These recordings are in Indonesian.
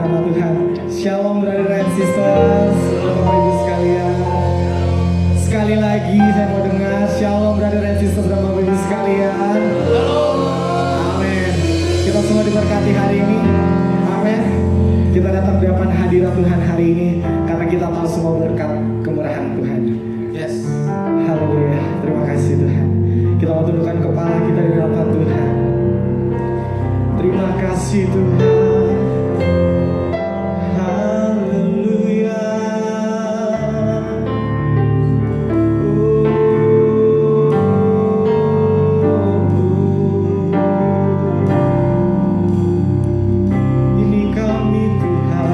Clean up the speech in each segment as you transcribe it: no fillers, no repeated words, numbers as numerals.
nama Tuhan. Shalom brother and sisters, Bapak Ibu sekalian. Sekali lagi saya mau dengar shalom brother and sisters dan Bapak Ibu sekalian. Amin. Kita semua diberkati hari ini. Amin. Kita datang di depan hadirat Tuhan hari ini karena kita tahu semua berkat kemurahan Tuhan. Yes. Haleluya. Terima kasih Tuhan. Kita mau tundukkan kepala kita di hadapan Tuhan. Terima kasih Tuhan. Haleluya. Ini kami Tuhan.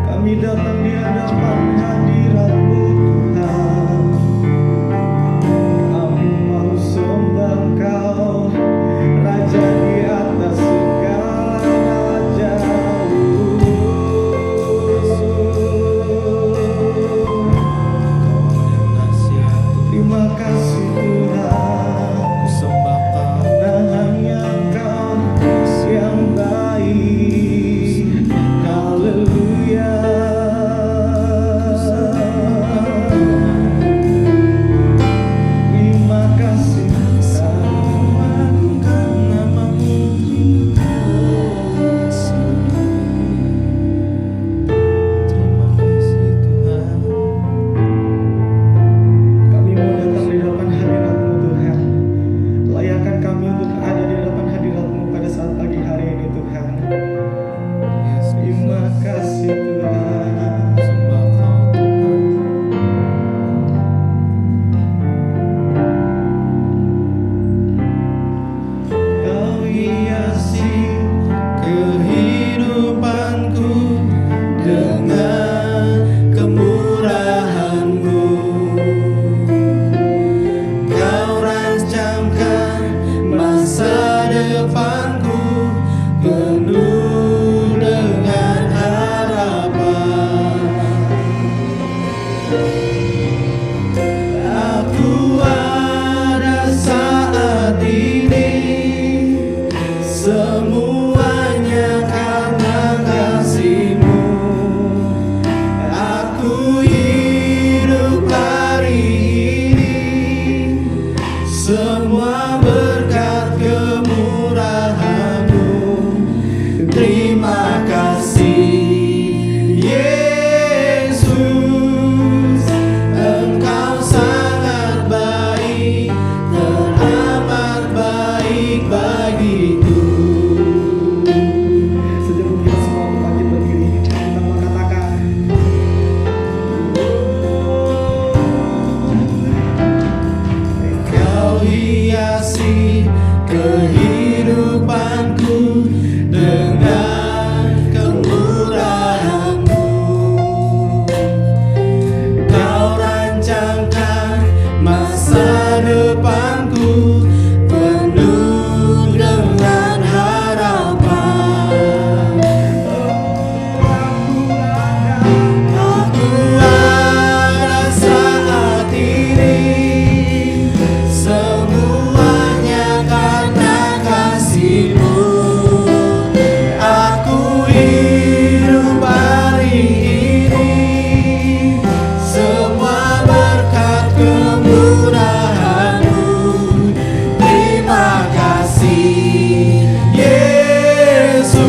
Kami datang di hadapan hadirat-Mu Tuhan. Kami mau sembah Engkau, Raja di atas segala raja. Terima kasih Tuhan, karena hanya Engkau yang baik. Haleluya. Terima kasih kami mau datang di hadapan hadirat-Mu Tuhan. Layakkan kami untuk ada di hadapan hadirat-Mu pada saat pagi hari ini Tuhan. Terima kasih Tuhan. Kau hiasi kehidupanku dengan kemurahan-Mu. Kau rancangkan masa depanku penuh dengan harapan. Aku ada saat ini, semuanya karena kasih-Mu. Aku hidup hari ini, semua berkat kemurahan-Mu. Terima kasih Yesus, Engkau sangat baik, teramat baik bagiku. Sejak kita semua bangkit berdiri, kita mengatakan Kau hiasi kehidupanku dengan kemurahan-Mu. Kau rancangkan masa depanku penuh dengan harapan. Aku ada saat ini, semuanya karena kasih-Mu. Aku hidup hari ini, semua berkat kemurahan-Mu. Terima kasih Yesus,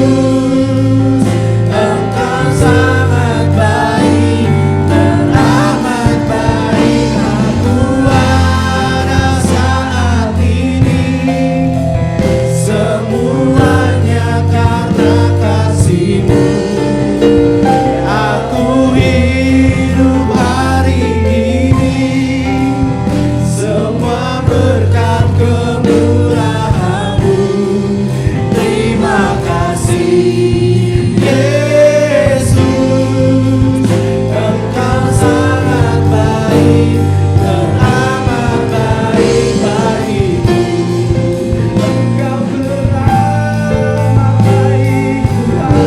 Engkau sangat baik, teramat baik. Aku ada saat ini, semuanya karena kasih-Mu. Aku hidup hari ini, semua berkat kemurahan-Mu. Terima kasih Yesus, Engkau sangat baik, teramat baik bagiku. Engkau teramat baik Tuhan.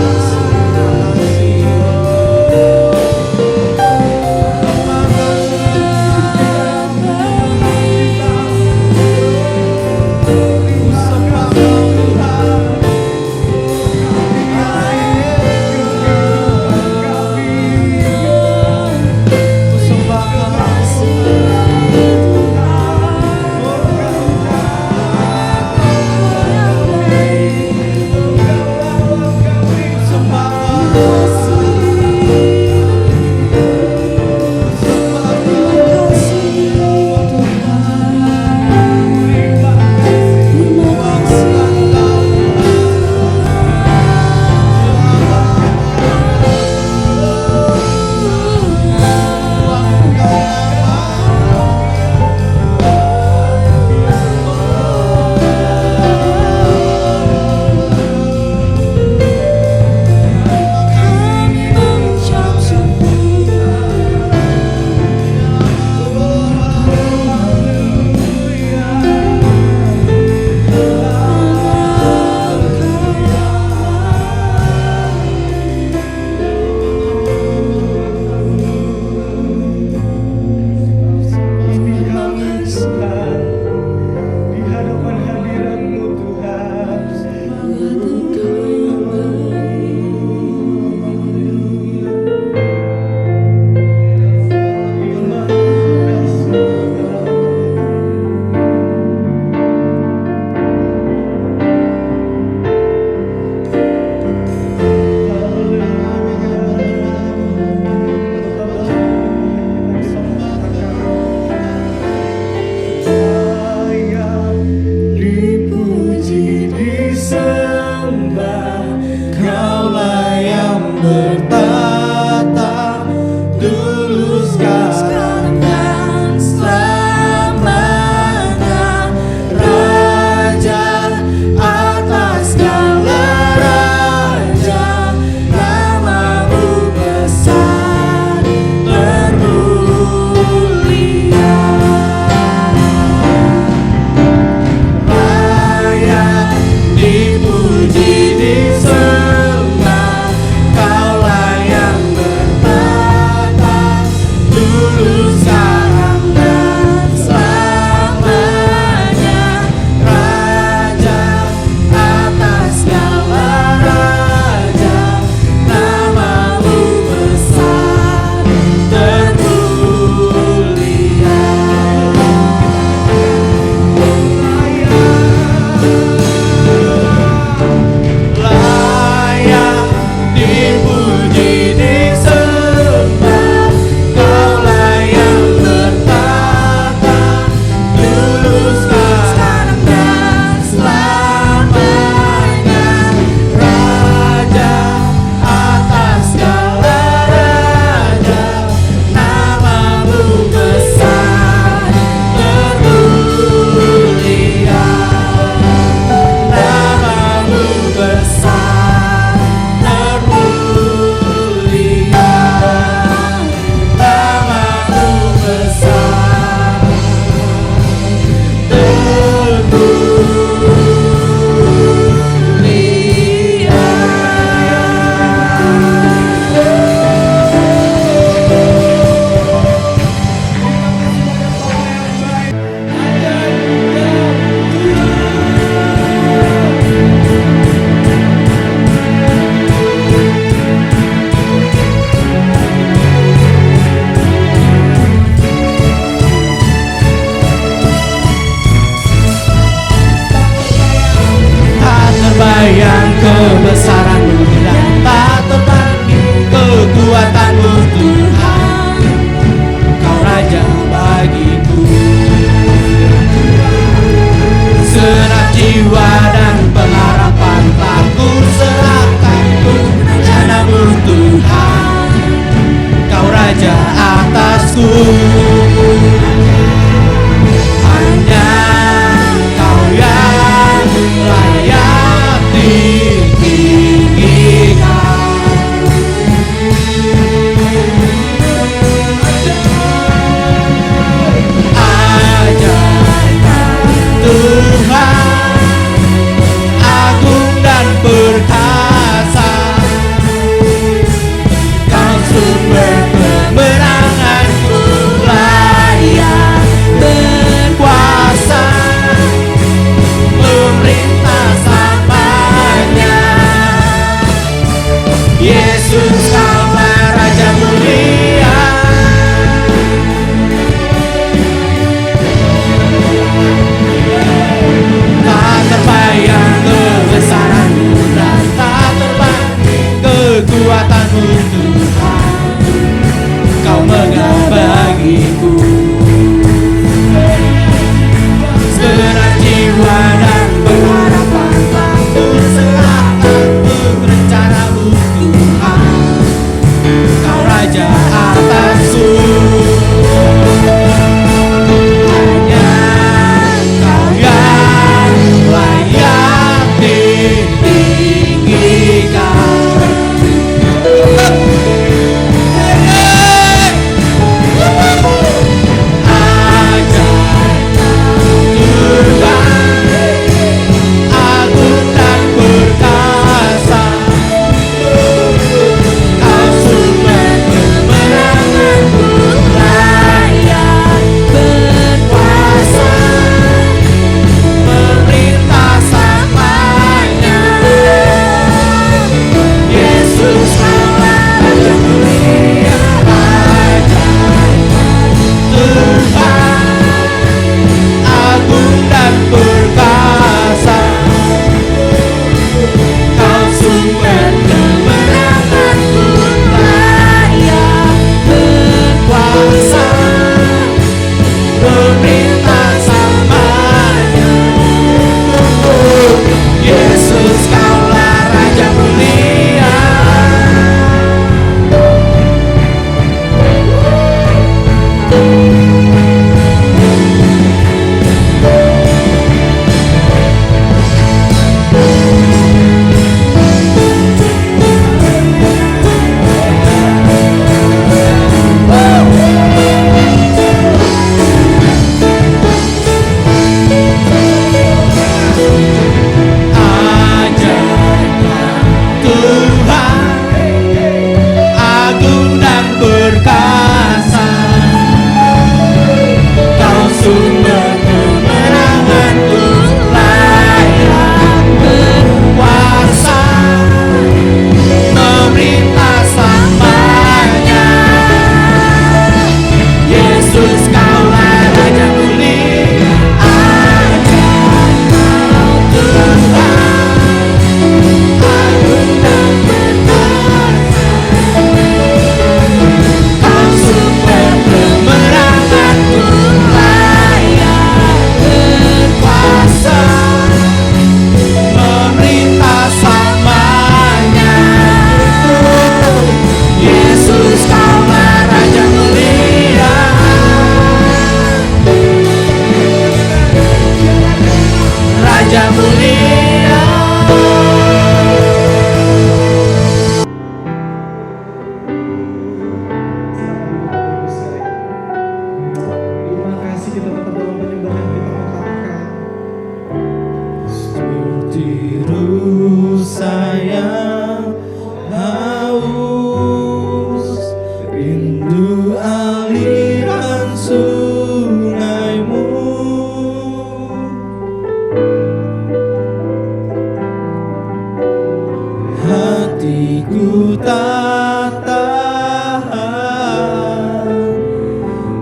tak tahan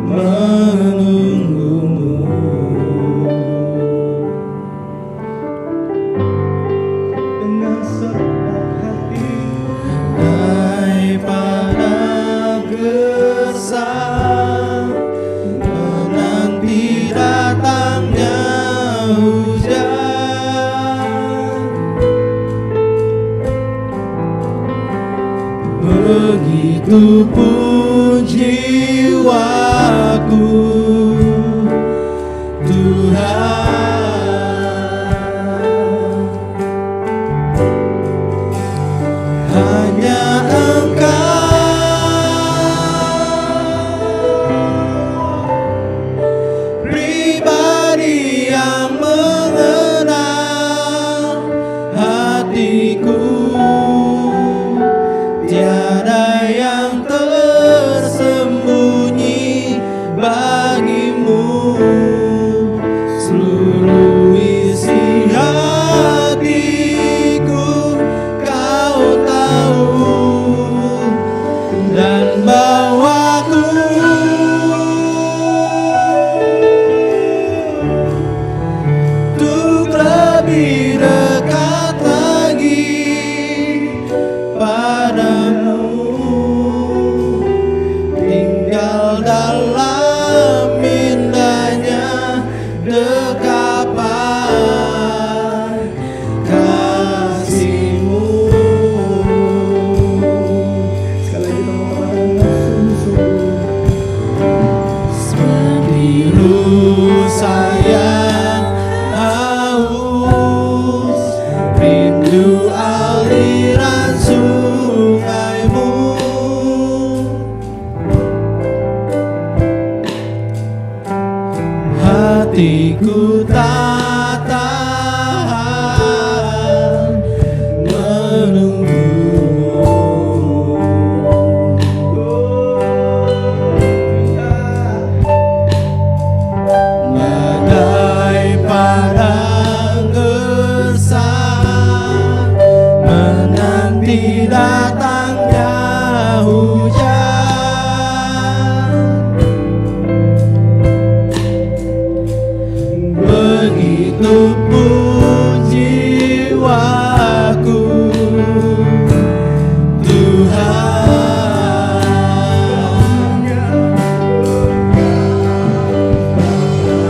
menunggumu. Dengan segenap hati Daripada gersang menanti datangnya hujan, begitu pun jiwaku Tuhan, hanya Engkau pribadi yang mengenal hatiku. Tiada yang tersembunyi bagimu, seluruh isi hatiku kau tahu, dan bawaku untuk lebih dekat lagi padamu, tinggal dalam indahnya dekapan kasih-Mu. sekali lagi teman-teman dengan sungguh-sungguh. Sebiru sayang haus, rindu aliran sungaimu, hatiku tak tahan menunggumu. Badai padang gersang menanti datangnya hujan, begitu pun jiwaku Tuhan,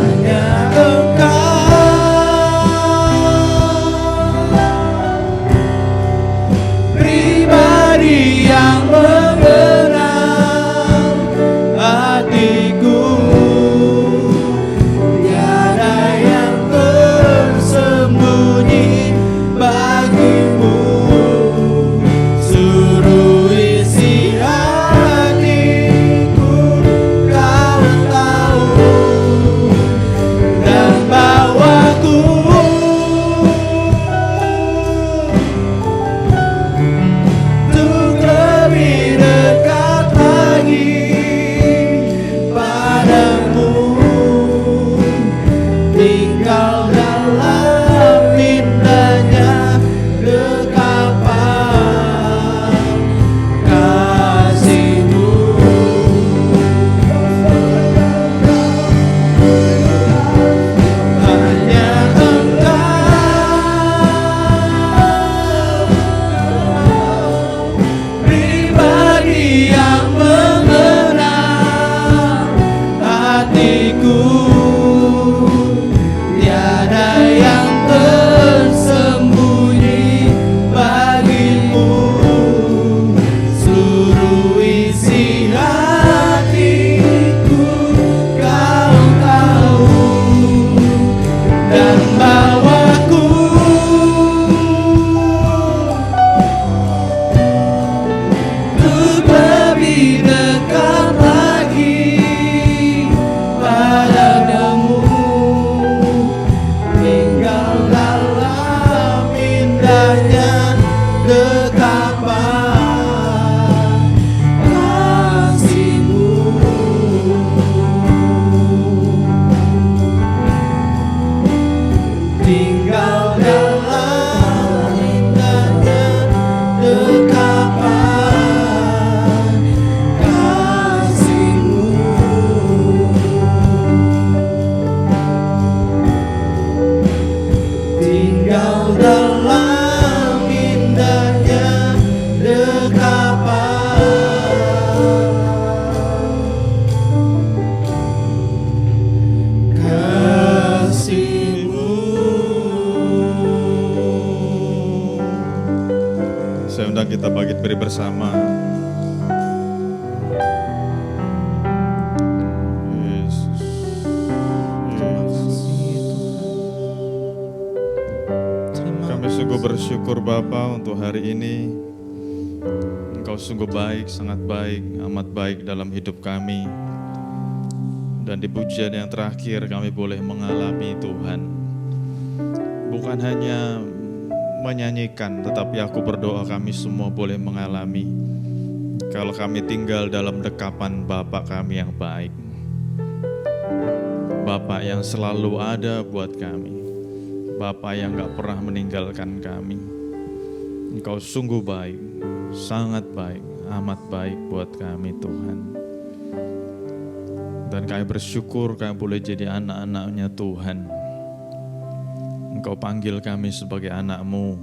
hanya Engkau pribadi yang mengenal bersama. Yesus. Kami sungguh bersyukur Bapa untuk hari ini. Engkau sungguh baik, sangat baik, amat baik dalam hidup kami. Dan di pujian yang terakhir kami boleh mengalami Tuhan. Bukan hanya menyanyikan, tetapi aku berdoa kami semua boleh mengalami kalau kami tinggal dalam dekapan Bapa kami yang baik, Bapa yang selalu ada buat kami, Bapa yang gak pernah meninggalkan kami. Engkau sungguh baik, sangat baik, amat baik buat kami Tuhan. Dan kami bersyukur kami boleh jadi anak-anak-Nya Tuhan. Engkau panggil kami sebagai anak-Mu,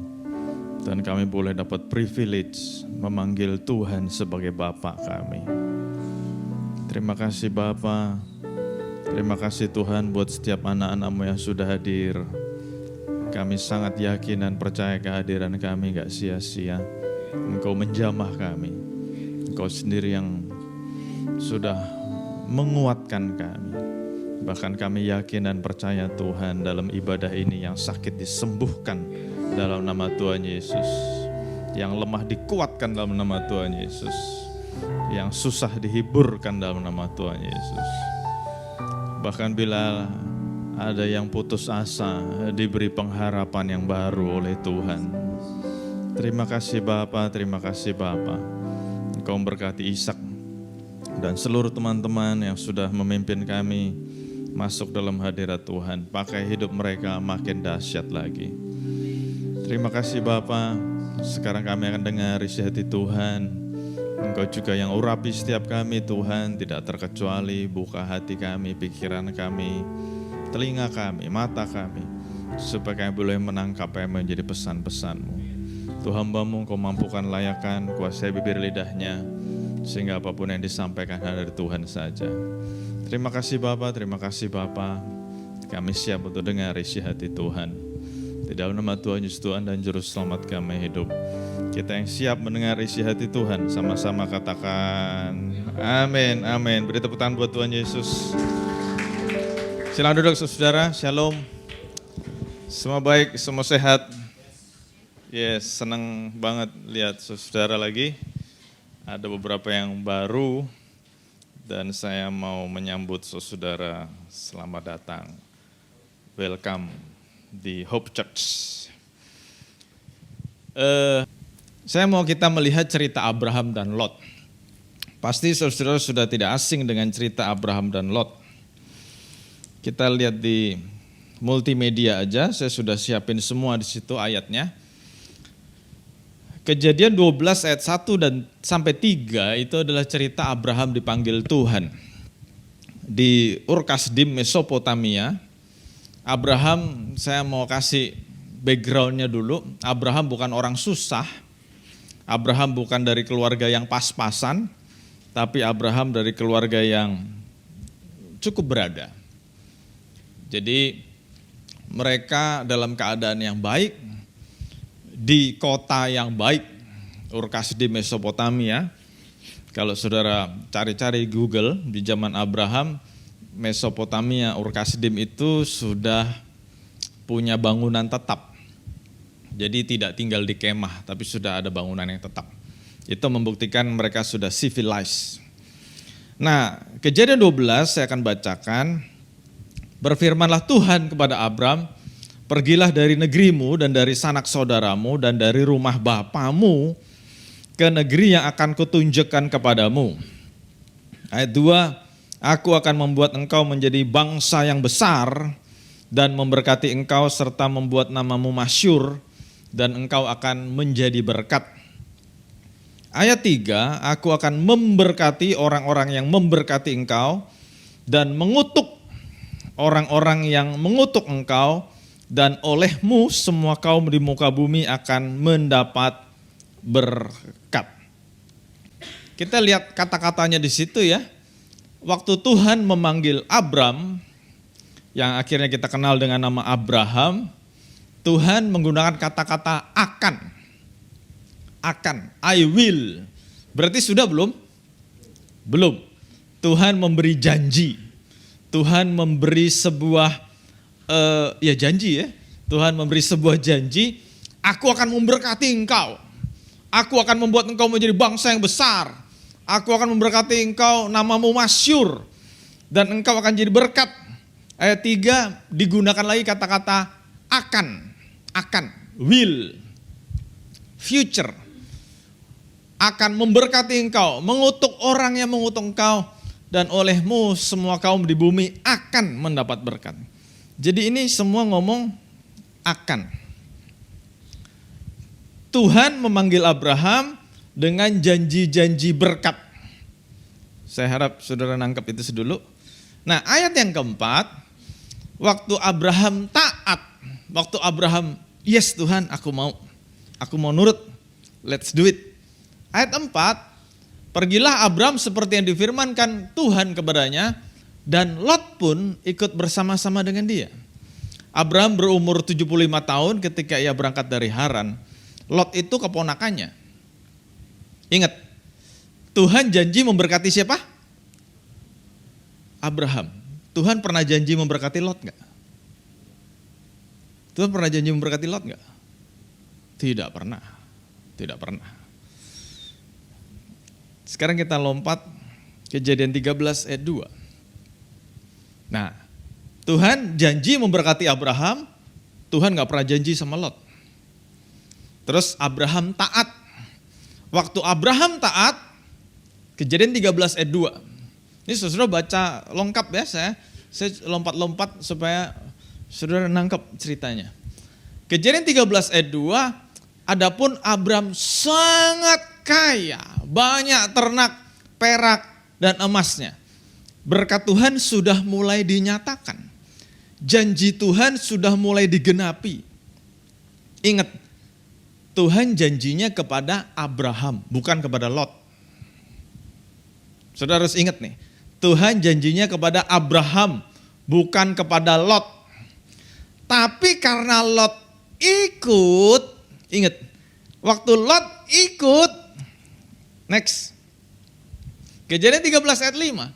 dan kami boleh dapat privilege memanggil Tuhan sebagai Bapa kami. Terima kasih Bapa, terima kasih Tuhan buat setiap anak-anak-Mu yang sudah hadir. Kami sangat yakin dan percaya kehadiran kami gak sia-sia. Engkau menjamah kami, Engkau sendiri yang sudah menguatkan kami. Bahkan kami yakin dan percaya Tuhan dalam ibadah ini yang sakit disembuhkan dalam nama Tuhan Yesus. Yang lemah dikuatkan dalam nama Tuhan Yesus. Yang susah dihiburkan dalam nama Tuhan Yesus. Bahkan bila ada yang putus asa, diberi pengharapan yang baru oleh Tuhan. Terima kasih Bapa, terima kasih Bapa. Engkau memberkati Ishak dan seluruh teman-teman yang sudah memimpin kami masuk dalam hadirat Tuhan, pakai hidup mereka makin dahsyat lagi. Terima kasih Bapa. Sekarang kami akan dengar isi hati Tuhan. Engkau juga yang urapi setiap kami Tuhan, tidak terkecuali. Buka hati kami, pikiran kami, telinga kami, mata kami, supaya kami boleh menangkap apa yang menjadi pesan-pesan-Mu. Tuhan hamba-Mu Engkau mampukan layakan, kuasai bibir lidahnya, sehingga apapun yang disampaikan dari Tuhan saja. Terima kasih Bapa, terima kasih Bapa. Kami siap untuk dengar isi hati Tuhan. Di dalam nama Tuhan Yesus Tuhan dan Juru Selamat kami hidup. Kita yang siap mendengar isi hati Tuhan, sama-sama katakan amin, amin. Beri tepuk tangan buat Tuhan Yesus. Silakan duduk saudara, shalom. Semua baik, semua sehat. Yes, senang banget lihat saudara lagi. Ada beberapa yang baru. Dan saya mau menyambut saudara, selamat datang. Welcome di Hope Church. Saya mau kita melihat cerita Abraham dan Lot. Pasti saudara sudah tidak asing dengan cerita Abraham dan Lot. Kita lihat di multimedia aja, saya sudah siapin semua di situ ayatnya. Kejadian 12 ayat 1 dan sampai 3 itu adalah cerita Abraham dipanggil Tuhan. Di Ur Kasdim, Mesopotamia, Abraham, saya mau kasih backgroundnya dulu. Abraham bukan orang susah, Abraham bukan dari keluarga yang pas-pasan, tapi Abraham dari keluarga yang cukup berada. Jadi mereka dalam keadaan yang baik, di kota yang baik, Ur Kasdim Mesopotamia. Kalau saudara cari-cari Google di zaman Abraham, Mesopotamia, Ur Kasdim itu sudah punya bangunan tetap. Jadi tidak tinggal di kemah, tapi sudah ada bangunan yang tetap. Itu membuktikan mereka sudah civilized. Nah, Kejadian 12 saya akan bacakan. Berfirmanlah Tuhan kepada Abram, pergilah dari negerimu dan dari sanak saudaramu dan dari rumah bapamu ke negeri yang akan kutunjukkan kepadamu. Ayat 2, aku akan membuat engkau menjadi bangsa yang besar dan memberkati engkau serta membuat namamu masyhur dan engkau akan menjadi berkat. Ayat 3, aku akan memberkati orang-orang yang memberkati engkau dan mengutuk orang-orang yang mengutuk engkau, dan olehmu semua kaum di muka bumi akan mendapat berkat. Kita lihat kata-katanya di situ ya. Waktu Tuhan memanggil Abram, yang akhirnya kita kenal dengan nama Abraham, Tuhan menggunakan kata-kata akan. Akan. I will. Berarti sudah belum? Belum. Tuhan memberi janji. Tuhan memberi sebuah janji ya. Tuhan memberi sebuah janji, aku akan memberkati engkau. Aku akan membuat engkau menjadi bangsa yang besar. Aku akan memberkati engkau, namamu masyhur. Dan engkau akan jadi berkat. Ayat 3 digunakan lagi kata-kata akan, will, future. Akan memberkati engkau, mengutuk orang yang mengutuk engkau, dan olehmu semua kaum di bumi akan mendapat berkat. Jadi ini semua ngomong akan. Tuhan memanggil Abraham dengan janji-janji berkat. Saya harap saudara nangkep itu dulu. Nah, ayat yang keempat, waktu Abraham taat, waktu Abraham, yes Tuhan aku mau nurut, let's do it. Ayat 4, pergilah Abraham seperti yang difirmankan Tuhan kepadanya, dan Lot pun ikut bersama-sama dengan dia. Abraham berumur 75 tahun ketika ia berangkat dari Haran. Lot itu keponakannya. Ingat, Tuhan janji memberkati siapa? Abraham. Tuhan pernah janji memberkati Lot enggak? Tuhan pernah janji memberkati Lot enggak? Tidak pernah. Tidak pernah. Sekarang kita lompat Kejadian 13 ayat 2. Nah, Tuhan janji memberkati Abraham, Tuhan gak pernah janji sama Lot. Terus Abraham taat. Waktu Abraham taat, Kejadian 13 ayat 2. Ini saudara baca lengkap ya, saya lompat-lompat supaya saudara nangkep ceritanya. Kejadian 13 ayat 2, adapun Abraham sangat kaya, banyak ternak, perak, dan emasnya. Berkat Tuhan sudah mulai dinyatakan. Janji Tuhan sudah mulai digenapi. Ingat, Tuhan janjinya kepada Abraham, bukan kepada Lot. Saudara harus ingat nih, Tuhan janjinya kepada Abraham, bukan kepada Lot. Tapi karena Lot ikut, ingat, waktu Lot ikut, next, Kejadian 13 ayat 5,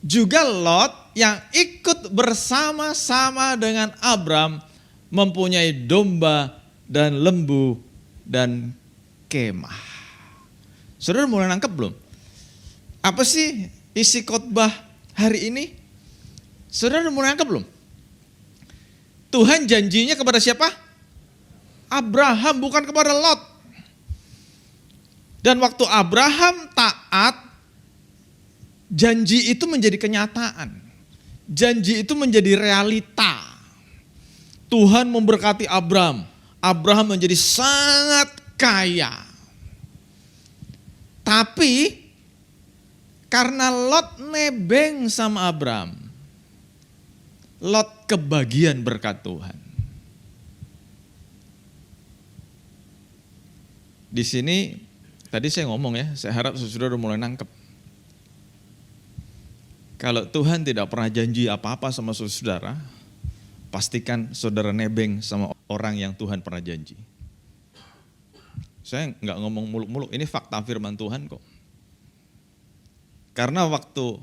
juga Lot yang ikut bersama-sama dengan Abram mempunyai domba dan lembu dan kemah. Saudara mulai nangkep belum? Apa sih isi khotbah hari ini? Saudara mulai nangkep belum? Tuhan janjinya kepada siapa? Abraham, bukan kepada Lot. Dan waktu Abraham taat, janji itu menjadi kenyataan. Janji itu menjadi realita. Tuhan memberkati Abraham. Abraham menjadi sangat kaya. Tapi karena Lot nebeng sama Abraham, Lot kebagian berkat Tuhan. Di sini tadi saya ngomong ya, saya harap saudara mulai nangkep. Kalau Tuhan tidak pernah janji apa-apa sama saudara, pastikan saudara nebeng sama orang yang Tuhan pernah janji. Saya nggak ngomong muluk-muluk, ini fakta firman Tuhan kok. Karena waktu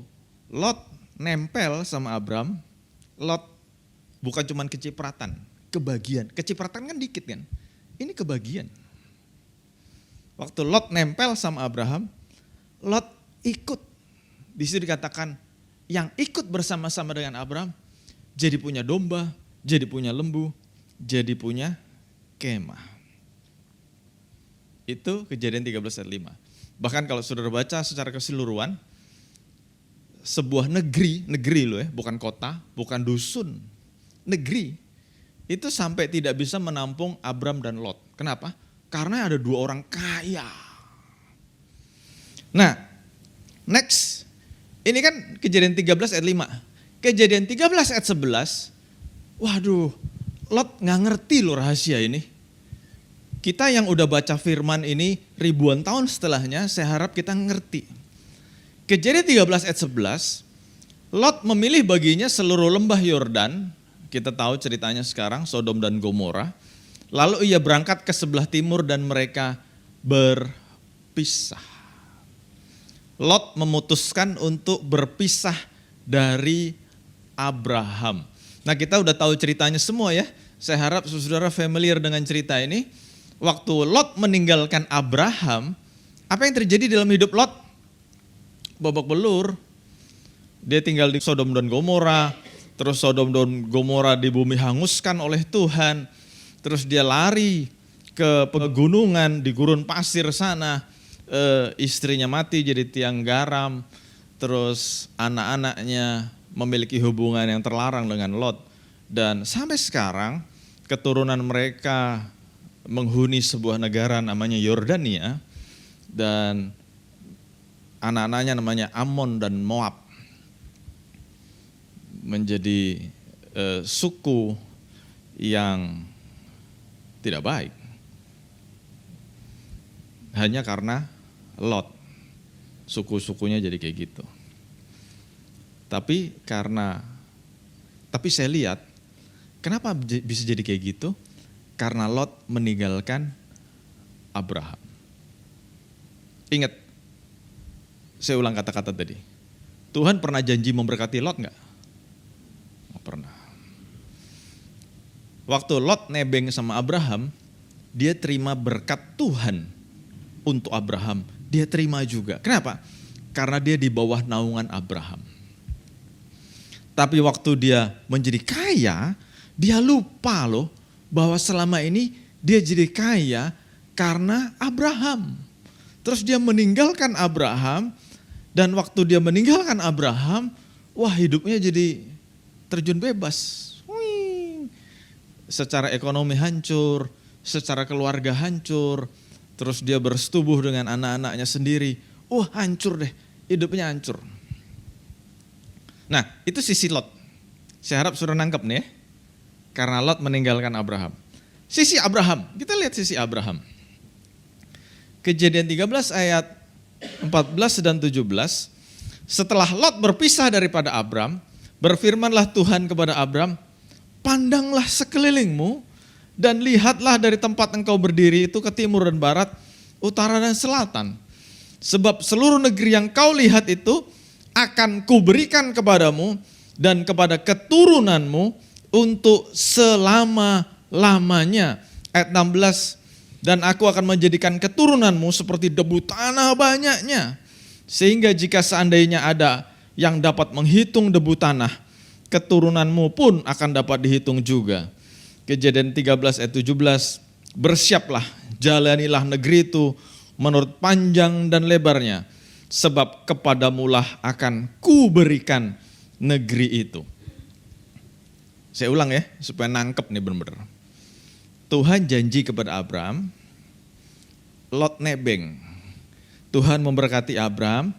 Lot nempel sama Abram, Lot bukan cuma kecipratan, kebagian. Kecipratan kan dikit kan, ini kebagian. Waktu Lot nempel sama Abraham, Lot ikut. Di situ dikatakan yang ikut bersama-sama dengan Abraham jadi punya domba, jadi punya lembu, jadi punya kemah. Itu Kejadian 13 ayat 5. Bahkan kalau saudara baca secara keseluruhan, sebuah negeri loh ya, bukan kota, bukan dusun, negeri, itu sampai tidak bisa menampung Abram dan Lot. Kenapa? Karena ada dua orang kaya. Nah, next, ini kan Kejadian 13 ayat 5. Kejadian 13 ayat 11, waduh, Lot gak ngerti loh rahasia ini. Kita yang udah baca firman ini ribuan tahun setelahnya, saya harap kita ngerti. Kejadian 13 ayat 11, Lot memilih baginya seluruh lembah Yordan, kita tahu ceritanya sekarang, Sodom dan Gomora. Lalu ia berangkat ke sebelah timur dan mereka berpisah. Lot memutuskan untuk berpisah dari Abraham. Nah, kita udah tahu ceritanya semua ya. Saya harap saudara familiar dengan cerita ini. Waktu Lot meninggalkan Abraham, apa yang terjadi dalam hidup Lot? Babak belur. Dia tinggal di Sodom dan Gomora, terus Sodom dan Gomora di bumi hanguskan oleh Tuhan. Terus dia lari ke pegunungan di gurun pasir sana, istrinya mati jadi tiang garam, terus anak-anaknya memiliki hubungan yang terlarang dengan Lot. Dan sampai sekarang keturunan mereka menghuni sebuah negara namanya Yordania, dan anak-anaknya namanya Ammon dan Moab. Menjadi suku yang tidak baik. Hanya karena Lot. Suku-sukunya jadi kayak gitu. Tapi saya lihat, kenapa bisa jadi kayak gitu? Karena Lot meninggalkan Abraham. Ingat, saya ulang kata-kata tadi. Tuhan pernah janji memberkati Lot enggak? Oh, pernah. Waktu Lot nebeng sama Abraham, dia terima berkat Tuhan untuk Abraham. Dia terima juga. Kenapa? Karena dia di bawah naungan Abraham. Tapi waktu dia menjadi kaya, dia lupa loh bahwa selama ini dia jadi kaya karena Abraham. Terus dia meninggalkan Abraham, dan waktu dia meninggalkan Abraham, wah hidupnya jadi terjun bebas. Secara ekonomi hancur, secara keluarga hancur, terus dia bersetubuh dengan anak-anaknya sendiri. Wah hancur deh, hidupnya hancur. Nah itu sisi Lot. Saya harap sudah nangkep nih ya. Karena Lot meninggalkan Abraham. Sisi Abraham, kita lihat sisi Abraham. Kejadian 13 ayat 14 dan 17. Setelah Lot berpisah daripada Abram, berfirmanlah Tuhan kepada Abram, pandanglah sekelilingmu dan lihatlah dari tempat engkau berdiri itu ke timur dan barat, utara dan selatan. Sebab seluruh negeri yang kau lihat itu akan kuberikan kepadamu dan kepada keturunanmu untuk selama-lamanya. Ayat 16, dan aku akan menjadikan keturunanmu seperti debu tanah banyaknya. Sehingga jika seandainya ada yang dapat menghitung debu tanah, keturunanmu pun akan dapat dihitung juga. Kejadian 13 ayat 17, bersiaplah, jalanilah negeri itu menurut panjang dan lebarnya, sebab kepadamulah akan kuberikan negeri itu. Saya ulang ya, supaya nangkep nih benar-benar. Tuhan janji kepada Abraham, Lot nebeng. Tuhan memberkati Abraham,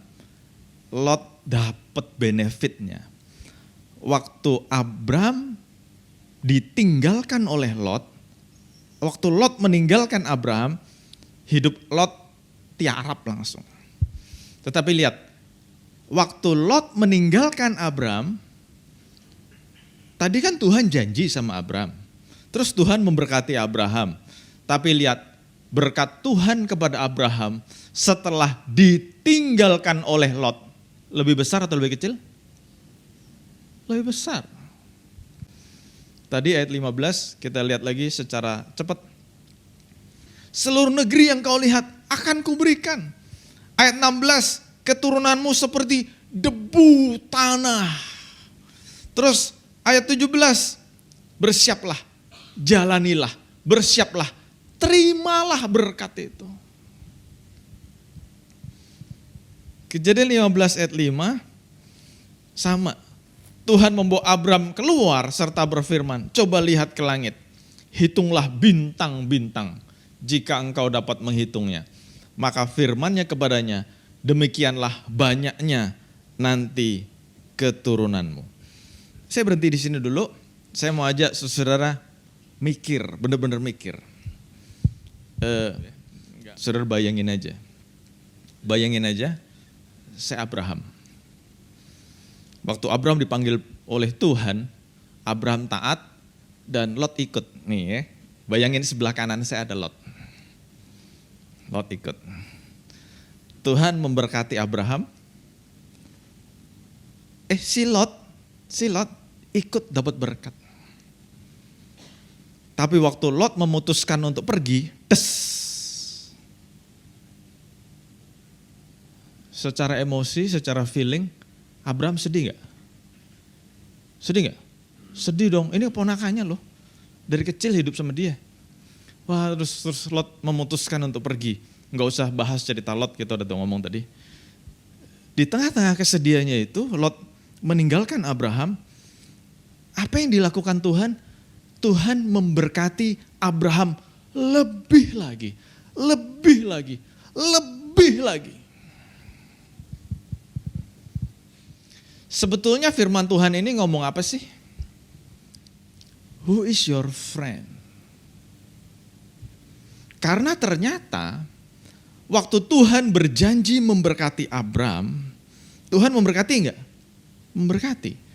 Lot dapat benefitnya. Waktu Abraham ditinggalkan oleh Lot, waktu Lot meninggalkan Abraham, hidup Lot tiarap langsung. Tetapi lihat, waktu Lot meninggalkan Abraham, tadi kan Tuhan janji sama Abraham. Terus Tuhan memberkati Abraham. Tapi lihat, berkat Tuhan kepada Abraham setelah ditinggalkan oleh Lot, lebih besar atau lebih kecil? Lebih besar. Tadi ayat 15 kita lihat lagi secara cepat. Seluruh negeri yang kau lihat akan kuberikan. Ayat 16, keturunanmu seperti debu tanah. Terus ayat 17, bersiaplah, jalanilah, bersiaplah, terimalah berkat itu. Kejadian 15 ayat 5, sama. Tuhan membawa Abram keluar serta berfirman, coba lihat ke langit, hitunglah bintang-bintang jika engkau dapat menghitungnya. Maka firmannya kepadanya, demikianlah banyaknya nanti keturunanmu. Saya berhenti di sini dulu, saya mau ajak saudara mikir, benar-benar mikir. Saudara bayangin aja, saya Abraham. Waktu Abraham dipanggil oleh Tuhan, Abraham taat dan Lot ikut. Nih ya, bayangin sebelah kanan saya ada Lot. Lot ikut. Tuhan memberkati Abraham. Si Lot ikut dapat berkat. Tapi waktu Lot memutuskan untuk pergi, secara emosi, secara feeling, Abraham sedih gak? Sedih gak? Sedih dong, ini ponakannya loh. Dari kecil hidup sama dia. Wah, terus Lot memutuskan untuk pergi. Nggak usah bahas cerita Lot, kita udah ngomong tadi. Di tengah-tengah kesedihannya itu, Lot meninggalkan Abraham. Apa yang dilakukan Tuhan? Tuhan memberkati Abraham lebih lagi, lebih lagi, lebih lagi. Sebetulnya firman Tuhan ini ngomong apa sih? Who is your friend? Karena ternyata waktu Tuhan berjanji memberkati Abraham, Tuhan memberkati enggak? Memberkati.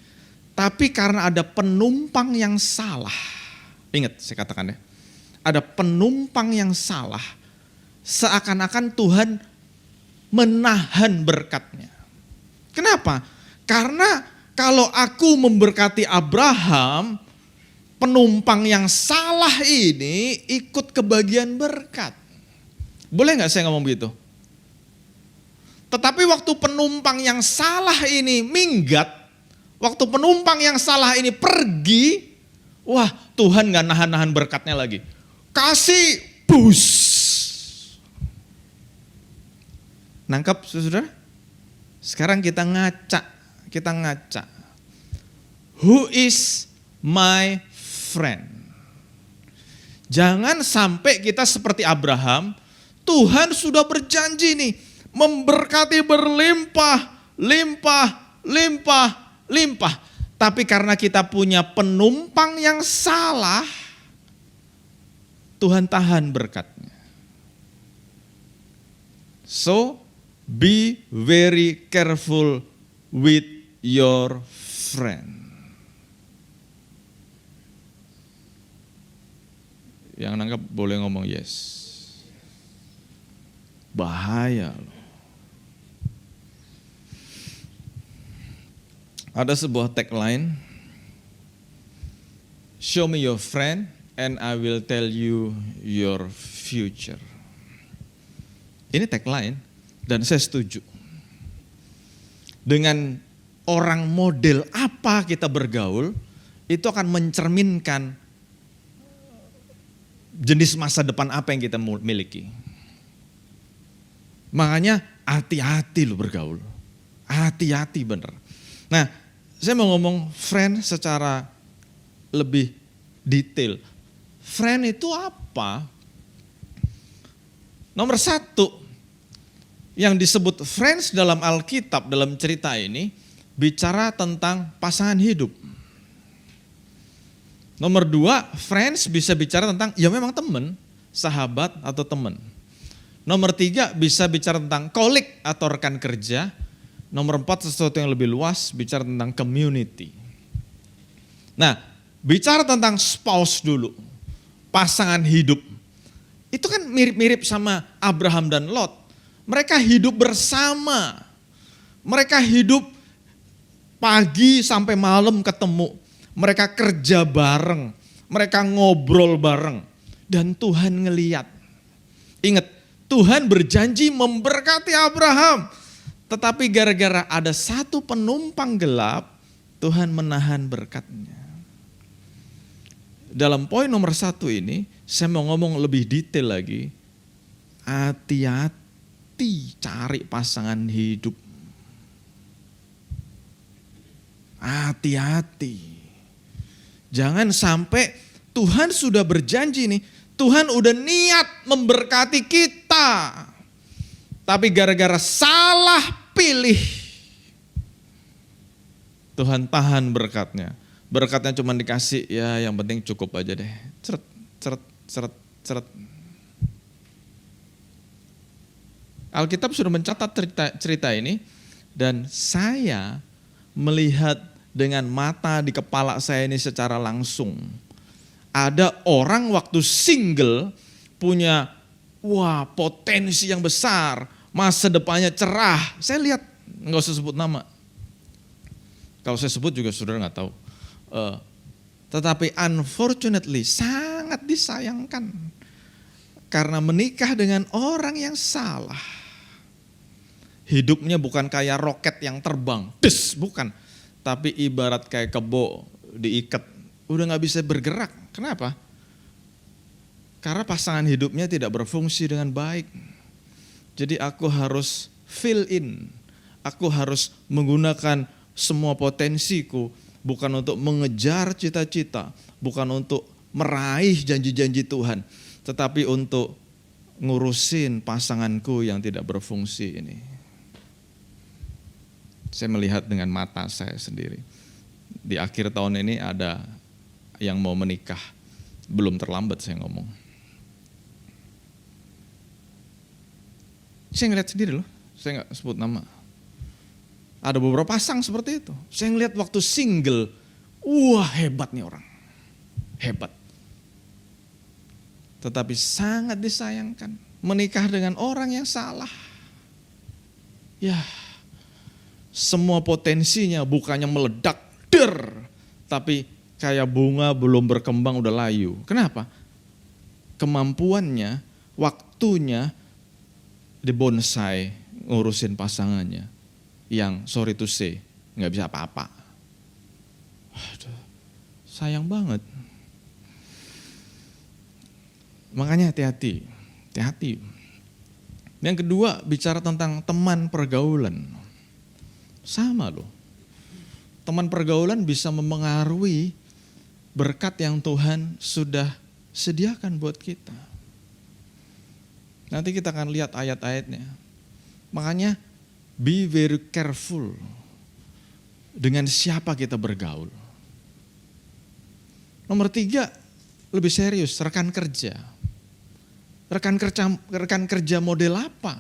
Tapi karena ada penumpang yang salah, ingat saya katakan ya, ada penumpang yang salah, seakan-akan Tuhan menahan berkatnya. Kenapa? Karena kalau aku memberkati Abraham, penumpang yang salah ini ikut kebagian berkat. Boleh nggak saya ngomong begitu? Tetapi waktu penumpang yang salah ini minggat, waktu penumpang yang salah ini pergi, wah Tuhan nggak nahan-nahan berkatnya lagi. Kasih bus. Nangkap saudara? Sekarang kita ngaca. Who is my friend? Jangan sampai kita seperti Abraham, Tuhan sudah berjanji nih, memberkati berlimpah, limpah. Tapi karena kita punya penumpang yang salah, Tuhan tahan berkatnya. So, be very careful with your friend. Yang nangkap boleh ngomong yes. Bahaya loh. Ada sebuah tagline, show me your friend and I will tell you your future. Ini tagline dan saya setuju. Dengan orang model apa kita bergaul, itu akan mencerminkan jenis masa depan apa yang kita miliki. Makanya hati-hati lo bergaul. Hati-hati bener. Nah, saya mau ngomong friend secara lebih detail. Friend itu apa? Nomor satu, yang disebut friends dalam Alkitab, dalam cerita ini, bicara tentang pasangan hidup. Nomor dua, friends bisa bicara tentang, ya memang teman, sahabat atau teman. Nomor tiga, bisa bicara tentang kolik atau rekan kerja. Nomor empat, sesuatu yang lebih luas, bicara tentang community. Nah, bicara tentang spouse dulu, pasangan hidup. Itu kan mirip-mirip sama Abraham dan Lot. Mereka hidup bersama. Mereka hidup pagi sampai malam ketemu. Mereka kerja bareng. Mereka ngobrol bareng. Dan Tuhan ngeliat. Ingat, Tuhan berjanji memberkati Abraham. Tetapi gara-gara ada satu penumpang gelap, Tuhan menahan berkatnya. Dalam poin nomor satu ini, saya mau ngomong lebih detail lagi. Hati-hati cari pasangan hidup. Hati-hati. Jangan sampai Tuhan sudah berjanji nih, Tuhan udah niat memberkati kita. Tapi gara-gara salah pilih, Tuhan tahan berkatnya. Berkatnya cuma dikasih, ya yang penting cukup aja deh. Ceret. Alkitab sudah mencatat cerita ini, dan saya melihat dengan mata di kepala saya ini secara langsung. Ada orang waktu single punya wah potensi yang besar, masa depannya cerah. Saya lihat, nggak usah sebut nama. Kalau saya sebut juga saudara nggak tahu. Tetapi unfortunately sangat disayangkan. Karena menikah dengan orang yang salah. Hidupnya bukan kayak roket yang terbang, bukan. Tapi ibarat kayak kebo diikat, udah nggak bisa bergerak. Kenapa? Karena pasangan hidupnya tidak berfungsi dengan baik. Jadi aku harus fill in, aku harus menggunakan semua potensiku, bukan untuk mengejar cita-cita, bukan untuk meraih janji-janji Tuhan, tetapi untuk ngurusin pasanganku yang tidak berfungsi ini. Saya melihat dengan mata saya sendiri. Di akhir tahun ini ada yang mau menikah. Belum terlambat saya ngomong. Saya ngeliat sendiri loh, saya gak sebut nama. Ada beberapa pasang seperti itu. Saya ngeliat waktu single, wah hebat nih orang. Hebat. Tetapi sangat disayangkan, menikah dengan orang yang salah. Ya, semua potensinya bukannya meledak, tapi kayak bunga belum berkembang udah layu. Kenapa? Kemampuannya, waktunya dibonsai ngurusin pasangannya. Yang sorry to say, gak bisa apa-apa. Aduh, sayang banget. Makanya hati-hati. Yang kedua bicara tentang teman pergaulan. Sama loh. Teman pergaulan bisa mempengaruhi berkat yang Tuhan sudah sediakan buat kita. Nanti kita akan lihat ayat-ayatnya. Makanya be very careful dengan siapa kita bergaul. Nomor 3, lebih serius, rekan kerja. Rekan kerja model apa?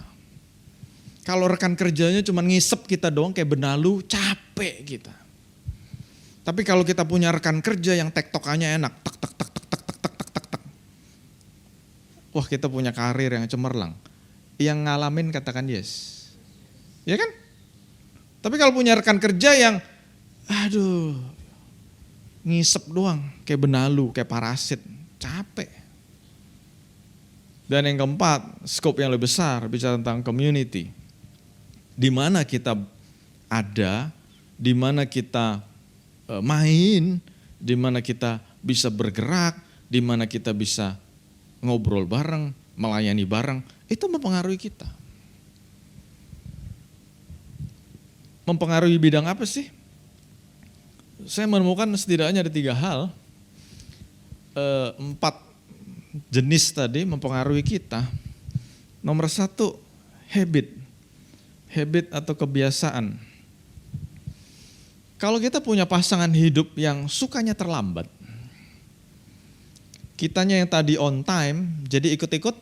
Kalau rekan kerjanya cuma ngisep kita doang kayak benalu, capek kita. Tapi kalau kita punya rekan kerja yang tektokannya enak, tek. Wah, kita punya karir yang cemerlang. Yang ngalamin katakan yes. Ya kan? Tapi kalau punya rekan kerja yang aduh, ngisep doang kayak benalu, kayak parasit, capek. Dan yang keempat, scope yang lebih besar bicara tentang community. Di mana kita ada, di mana kita main, di mana kita bisa bergerak, di mana kita bisa ngobrol bareng, melayani bareng, itu mempengaruhi kita. Mempengaruhi bidang apa sih? Saya menemukan setidaknya ada 3 hal, 4 jenis tadi mempengaruhi kita. Nomor 1, habit atau kebiasaan. Kalau kita punya pasangan hidup yang sukanya terlambat, kitanya yang tadi on time, jadi ikut-ikut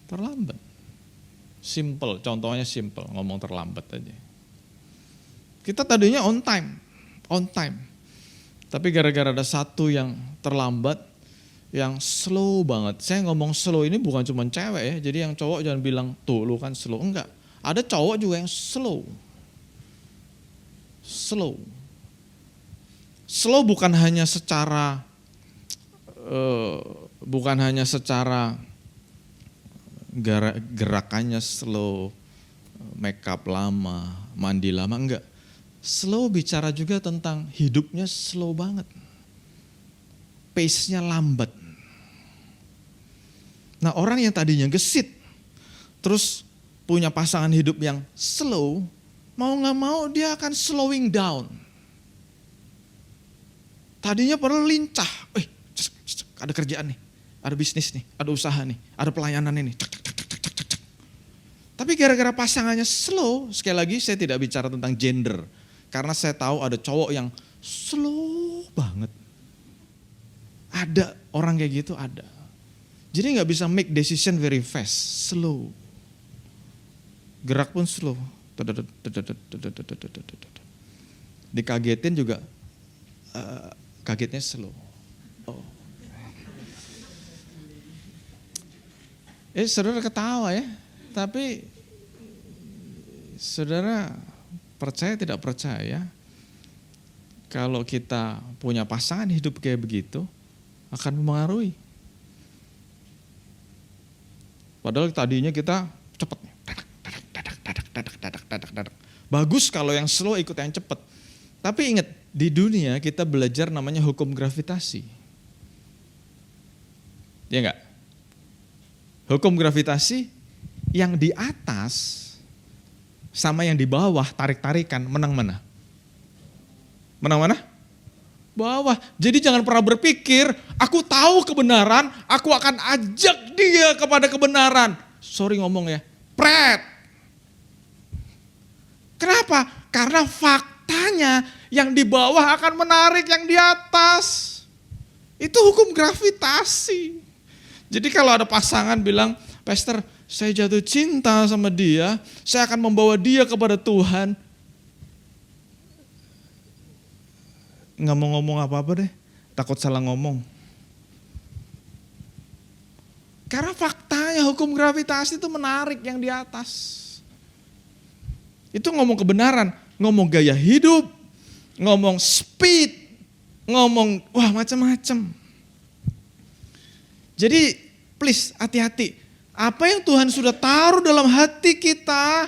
terlambat. Simple, contohnya simple, ngomong terlambat aja. Kita tadinya on time. Tapi gara-gara ada satu yang terlambat, yang slow banget. Saya ngomong slow ini bukan cuma cewek ya, jadi yang cowok jangan bilang, tuh lu kan slow, enggak. Ada cowok juga yang slow. Slow bukan hanya secara gerakannya slow, make up lama, mandi lama, enggak. Slow bicara juga tentang hidupnya slow banget. Pace-nya lambat. Nah, orang yang tadinya gesit, terus punya pasangan hidup yang slow, mau gak mau dia akan slowing down. Tadinya perlu lincah, ada kerjaan nih, ada bisnis nih, ada usaha nih, ada pelayanan ini. Tapi gara-gara pasangannya slow, sekali lagi saya tidak bicara tentang gender. Karena saya tahu ada cowok yang slow banget. Ada orang kayak gitu, ada. Jadi gak bisa make decision very fast, slow. Gerak pun slow. Dikagetin juga kagetnya slow. Saudara ketawa ya, tapi saudara percaya tidak percaya, kalau kita punya pasangan hidup kayak begitu, akan mempengaruhi. Padahal tadinya kita cepet, dadak. Bagus kalau yang slow ikut yang cepet. Tapi ingat, di dunia kita belajar namanya hukum gravitasi. Ya enggak? Hukum gravitasi yang di atas sama yang di bawah tarik-tarikan, menang mana? Menang mana? Bawah. Jadi jangan pernah berpikir, aku tahu kebenaran, aku akan ajak dia kepada kebenaran. Sorry ngomong ya, pret. Kenapa? Karena faktanya yang di bawah akan menarik yang di atas. Itu hukum gravitasi. Jadi kalau ada pasangan bilang, Pastor, saya jatuh cinta sama dia, saya akan membawa dia kepada Tuhan. Nggak mau ngomong apa-apa deh, takut salah ngomong. Karena faktanya hukum gravitasi itu menarik yang di atas. Itu ngomong kebenaran, ngomong gaya hidup, ngomong speed, ngomong macam-macam. Jadi please hati-hati. Apa yang Tuhan sudah taruh dalam hati kita,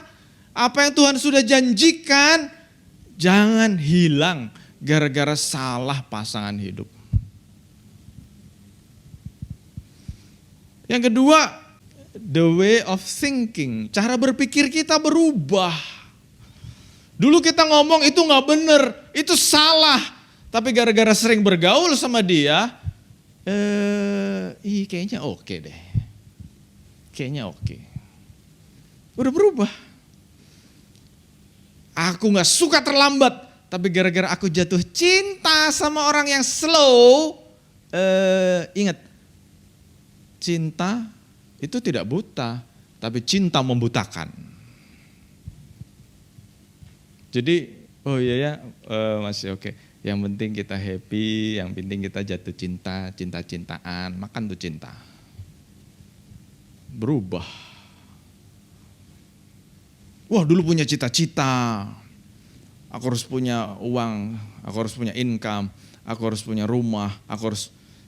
apa yang Tuhan sudah janjikan, jangan hilang gara-gara salah pasangan hidup. Yang kedua, the way of thinking. Cara berpikir kita berubah. Dulu kita ngomong itu gak bener, itu salah. Tapi gara-gara sering bergaul sama dia, kayaknya oke deh. Kayaknya oke. Udah berubah. Aku gak suka terlambat, tapi gara-gara aku jatuh cinta sama orang yang slow, ingat, cinta itu tidak buta, tapi cinta membutakan. Jadi, masih oke. Yang penting kita happy, yang penting kita jatuh cinta, cinta-cintaan, makan tuh cinta. Berubah. Wah, dulu punya cita-cita. Aku harus punya uang, aku harus punya income, aku harus punya rumah,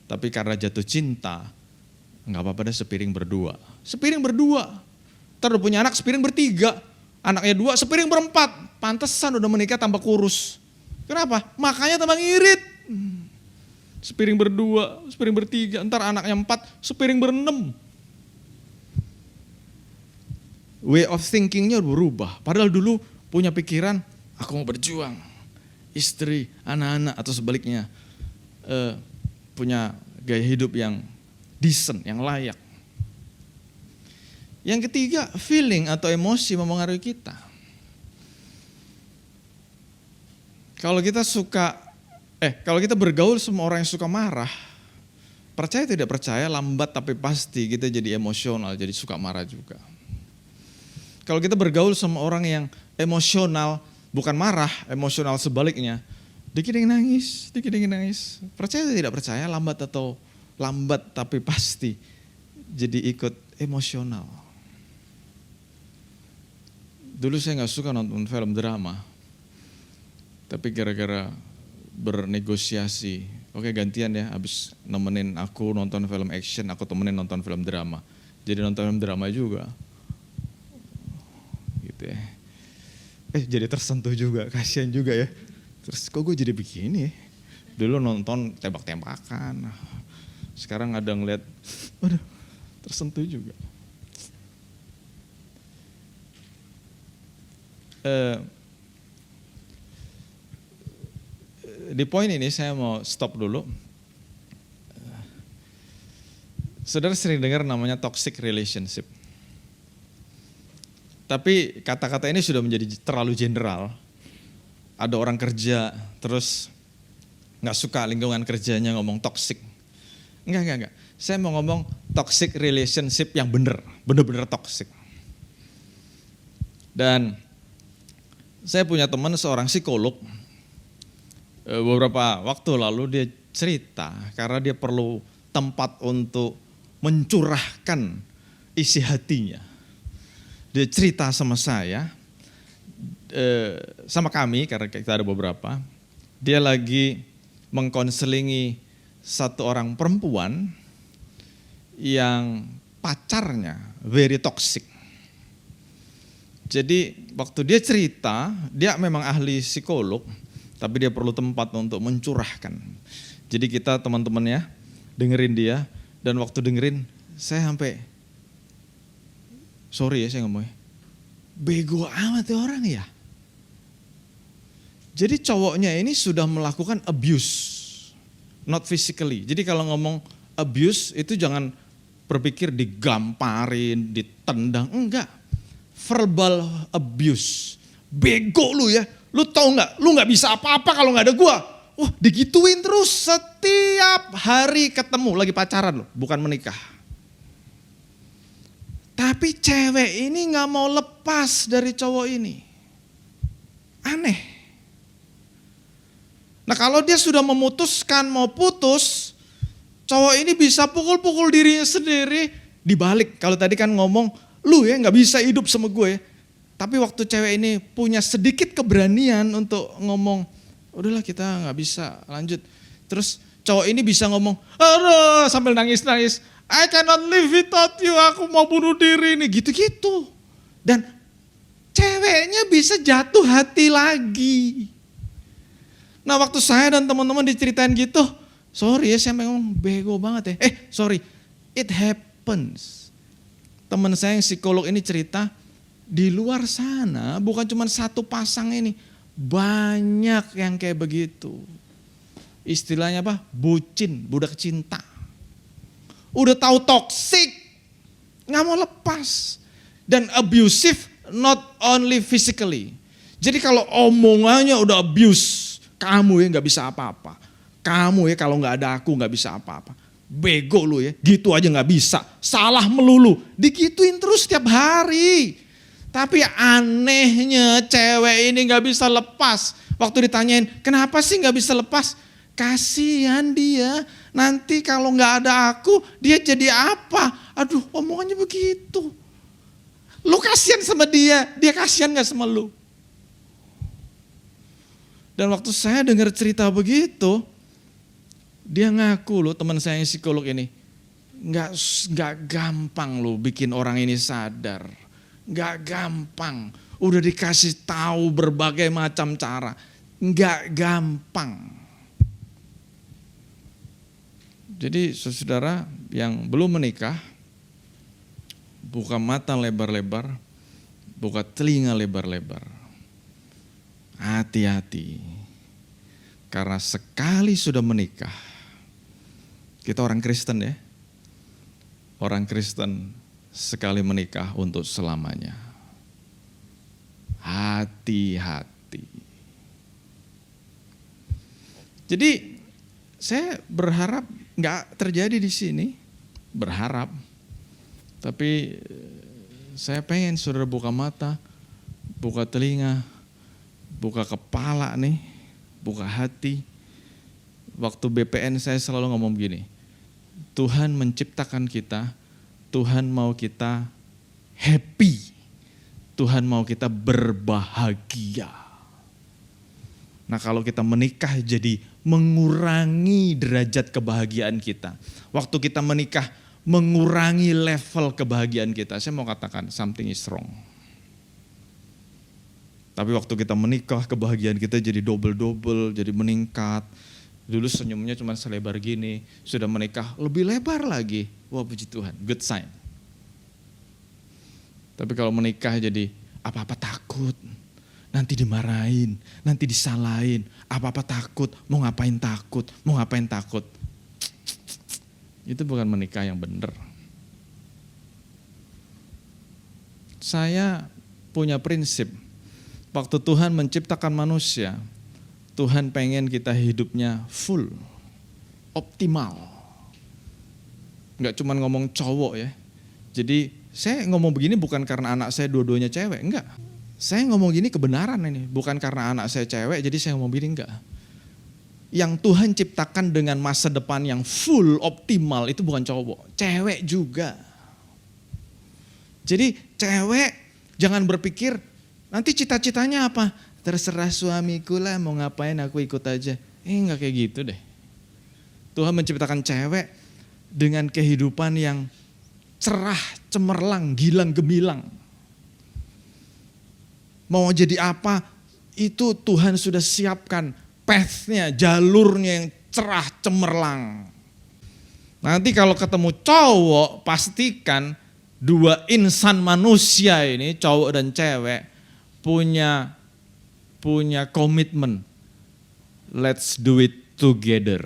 tapi karena jatuh cinta, enggak apa-apa deh sepiring berdua. Sepiring berdua. Ntar udah punya anak sepiring bertiga, anaknya 2, sepiring berempat. Pantesan udah menikah tambah kurus. Kenapa? Makanya tambah ngirit. Sepiring berdua, sepiring bertiga, ntar anaknya 4, sepiring berenam. Way of thinkingnya berubah. Padahal dulu punya pikiran, aku mau berjuang. Istri, anak-anak atau sebaliknya. Punya gaya hidup yang decent, yang layak. Yang ketiga, feeling atau emosi mempengaruhi kita. Kalau kita bergaul sama orang yang suka marah, percaya tidak percaya, lambat tapi pasti kita jadi emosional, jadi suka marah juga. Kalau kita bergaul sama orang yang emosional, bukan marah, emosional sebaliknya, dikit nangis. Percaya tidak percaya, lambat tapi pasti jadi ikut emosional. Dulu saya gak suka nonton film drama, tapi gara-gara bernegosiasi, oke gantian ya, habis nemenin aku nonton film action, aku temenin nonton film drama. Jadi nonton film drama juga. Gitu ya. Jadi tersentuh juga, kasihan juga ya. Terus kok gue jadi begini ya? Dulu nonton tembak-tembakan, sekarang ada ngeliat, waduh tersentuh juga. Di poin ini saya mau stop dulu. Saudara sering dengar namanya toxic relationship. Tapi kata-kata ini sudah menjadi terlalu general. Ada orang kerja terus gak suka lingkungan kerjanya ngomong toxic. Enggak. Saya mau ngomong toxic relationship yang bener-bener toxic. Dan saya punya teman seorang psikolog. Beberapa waktu lalu dia cerita karena dia perlu tempat untuk mencurahkan isi hatinya. Dia cerita sama saya, sama kami, karena kita ada beberapa. Dia lagi mengkonselingi satu orang perempuan yang pacarnya very toxic. Jadi waktu dia cerita, dia memang ahli psikolog, tapi dia perlu tempat untuk mencurahkan. Jadi kita teman-temannya dengerin dia, dan waktu dengerin saya sampai, sorry ya saya ngomongnya, bego amat ya orang ya. Jadi cowoknya ini sudah melakukan abuse, not physically. Jadi kalau ngomong abuse itu jangan berpikir digamparin, ditendang, enggak. Verbal abuse. Bego lu ya, lu tau gak, lu gak bisa apa-apa kalau gak ada gua. Wah digituin terus setiap hari ketemu, lagi pacaran loh, bukan menikah. Tapi cewek ini gak mau lepas dari cowok ini. Aneh. Nah kalau dia sudah memutuskan mau putus, cowok ini bisa pukul-pukul dirinya sendiri, dibalik. Kalau tadi kan ngomong, lu ya gak bisa hidup sama gue. Tapi waktu cewek ini punya sedikit keberanian untuk ngomong, udahlah kita gak bisa lanjut. Terus cowok ini bisa ngomong, aduh sambil nangis-nangis, I cannot live without you, aku mau bunuh diri nih, gitu-gitu. Dan ceweknya bisa jatuh hati lagi. Nah waktu saya dan teman-teman diceritain gitu, sorry ya saya memang bego banget ya. Sorry, it happens. Teman saya yang psikolog ini cerita, di luar sana bukan cuma satu pasang ini, banyak yang kayak begitu. Istilahnya apa? Bucin, budak cinta. Udah tahu toksik, nggak mau lepas. Dan abusive not only physically. Jadi kalau omongannya udah abuse, kamu ya nggak bisa apa-apa. Kamu ya kalau nggak ada aku nggak bisa apa-apa. Bego lu ya, gitu aja nggak bisa, salah melulu, digituin terus setiap hari. Tapi anehnya cewek ini nggak bisa lepas. Waktu ditanyain, kenapa sih nggak bisa lepas? Kasihan dia, nanti kalau nggak ada aku, dia jadi apa? Aduh, omongannya begitu. Lu kasihan sama dia kasihan nggak sama lu? Dan waktu saya dengar cerita begitu, dia ngaku loh teman saya yang psikolog ini, nggak gampang loh bikin orang ini sadar, nggak gampang. Udah dikasih tahu berbagai macam cara, nggak gampang. Jadi saudara yang belum menikah, buka mata lebar-lebar, buka telinga lebar-lebar. Hati-hati, karena sekali sudah menikah, kita orang Kristen ya, orang Kristen sekali menikah untuk selamanya. Hati-hati. Jadi saya berharap nggak terjadi di sini, berharap. Tapi saya pengen saudara buka mata, buka telinga, buka kepala nih, buka hati. Waktu BPN saya selalu ngomong begini, Tuhan menciptakan kita, Tuhan mau kita happy, Tuhan mau kita berbahagia. Nah kalau kita menikah jadi mengurangi derajat kebahagiaan kita. Waktu kita menikah mengurangi level kebahagiaan kita. Saya mau katakan something is wrong. Tapi waktu kita menikah kebahagiaan kita jadi double-double, jadi meningkat. Dulu senyumnya cuma selebar gini, sudah menikah lebih lebar lagi. Wah puji Tuhan, good sign. Tapi kalau menikah jadi apa-apa takut, nanti dimarahin, nanti disalahin, apa-apa takut, mau ngapain takut, mau ngapain takut. Itu bukan menikah yang benar. Saya punya prinsip, waktu Tuhan menciptakan manusia, Tuhan pengen kita hidupnya full, optimal. Enggak cuma ngomong cowok ya. Jadi saya ngomong begini bukan karena anak saya dua-duanya cewek, enggak. Saya ngomong gini kebenaran ini, bukan karena anak saya cewek jadi saya ngomong begini, enggak. Yang Tuhan ciptakan dengan masa depan yang full, optimal itu bukan cowok, cewek juga. Jadi cewek jangan berpikir nanti cita-citanya apa? Terserah suamiku lah mau ngapain aku ikut aja. Enggak kayak gitu deh. Tuhan menciptakan cewek dengan kehidupan yang cerah, cemerlang, gilang gemilang. Mau jadi apa? Itu Tuhan sudah siapkan path-nya, jalurnya yang cerah, cemerlang. Nanti kalau ketemu cowok, pastikan dua insan manusia ini, cowok dan cewek, punya komitmen. Let's do it together.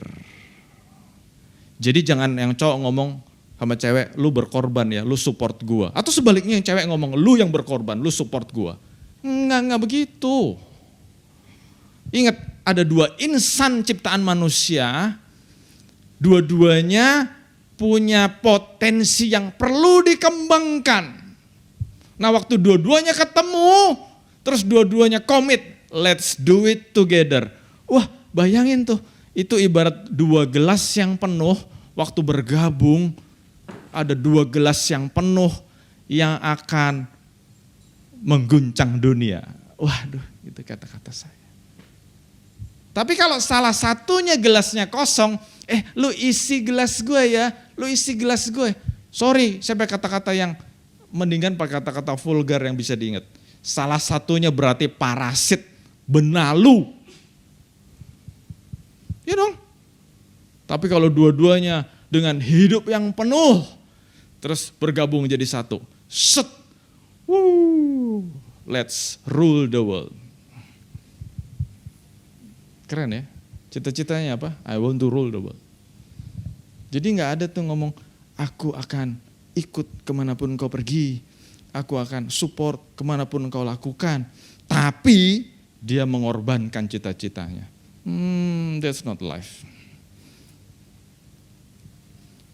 Jadi jangan yang cowok ngomong sama cewek, lu berkorban ya, lu support gua. Atau sebaliknya yang cewek ngomong, lu yang berkorban, lu support gua. Enggak begitu. Ingat, ada dua insan ciptaan manusia, dua-duanya punya potensi yang perlu dikembangkan. Nah waktu dua-duanya ketemu, terus dua-duanya komit, let's do it together. Wah bayangin tuh, itu ibarat dua gelas yang penuh, waktu bergabung ada dua gelas yang penuh yang akan mengguncang dunia. Waduh, itu kata-kata saya. Tapi kalau salah satunya gelasnya kosong, lu isi gelas gue ya, lu isi gelas gue. Sorry, saya pakai kata-kata yang mendingan pakai kata-kata vulgar yang bisa diingat. Salah satunya berarti parasit, benalu. Ya dong. Tapi kalau dua-duanya dengan hidup yang penuh, terus bergabung jadi satu. Set. Woo. Let's rule the world. Keren ya. Cita-citanya apa? I want to rule the world. Jadi gak ada tuh ngomong, aku akan ikut kemanapun kau pergi. Aku akan support kemanapun kau lakukan. Tapi dia mengorbankan cita-citanya. That's not life.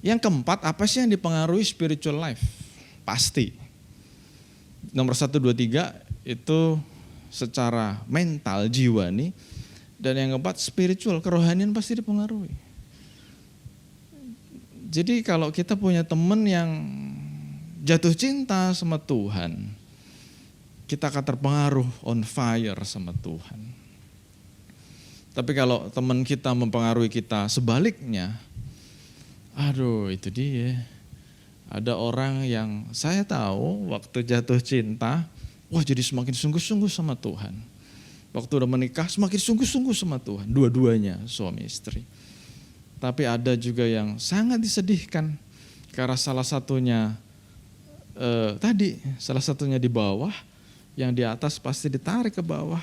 Yang keempat, apa sih yang dipengaruhi spiritual life? Pasti. Nomor 1, 2, 3 itu secara mental, jiwa nih. Dan yang keempat, spiritual, kerohanian pasti dipengaruhi. Jadi kalau kita punya teman yang jatuh cinta sama Tuhan, kita akan terpengaruh on fire sama Tuhan. Tapi kalau teman kita mempengaruhi kita sebaliknya, aduh itu dia. Ada orang yang saya tahu waktu jatuh cinta, wah jadi semakin sungguh-sungguh sama Tuhan. Waktu udah menikah semakin sungguh-sungguh sama Tuhan, dua-duanya suami istri. Tapi ada juga yang sangat disedihkan karena salah satunya salah satunya di bawah, yang di atas pasti ditarik ke bawah.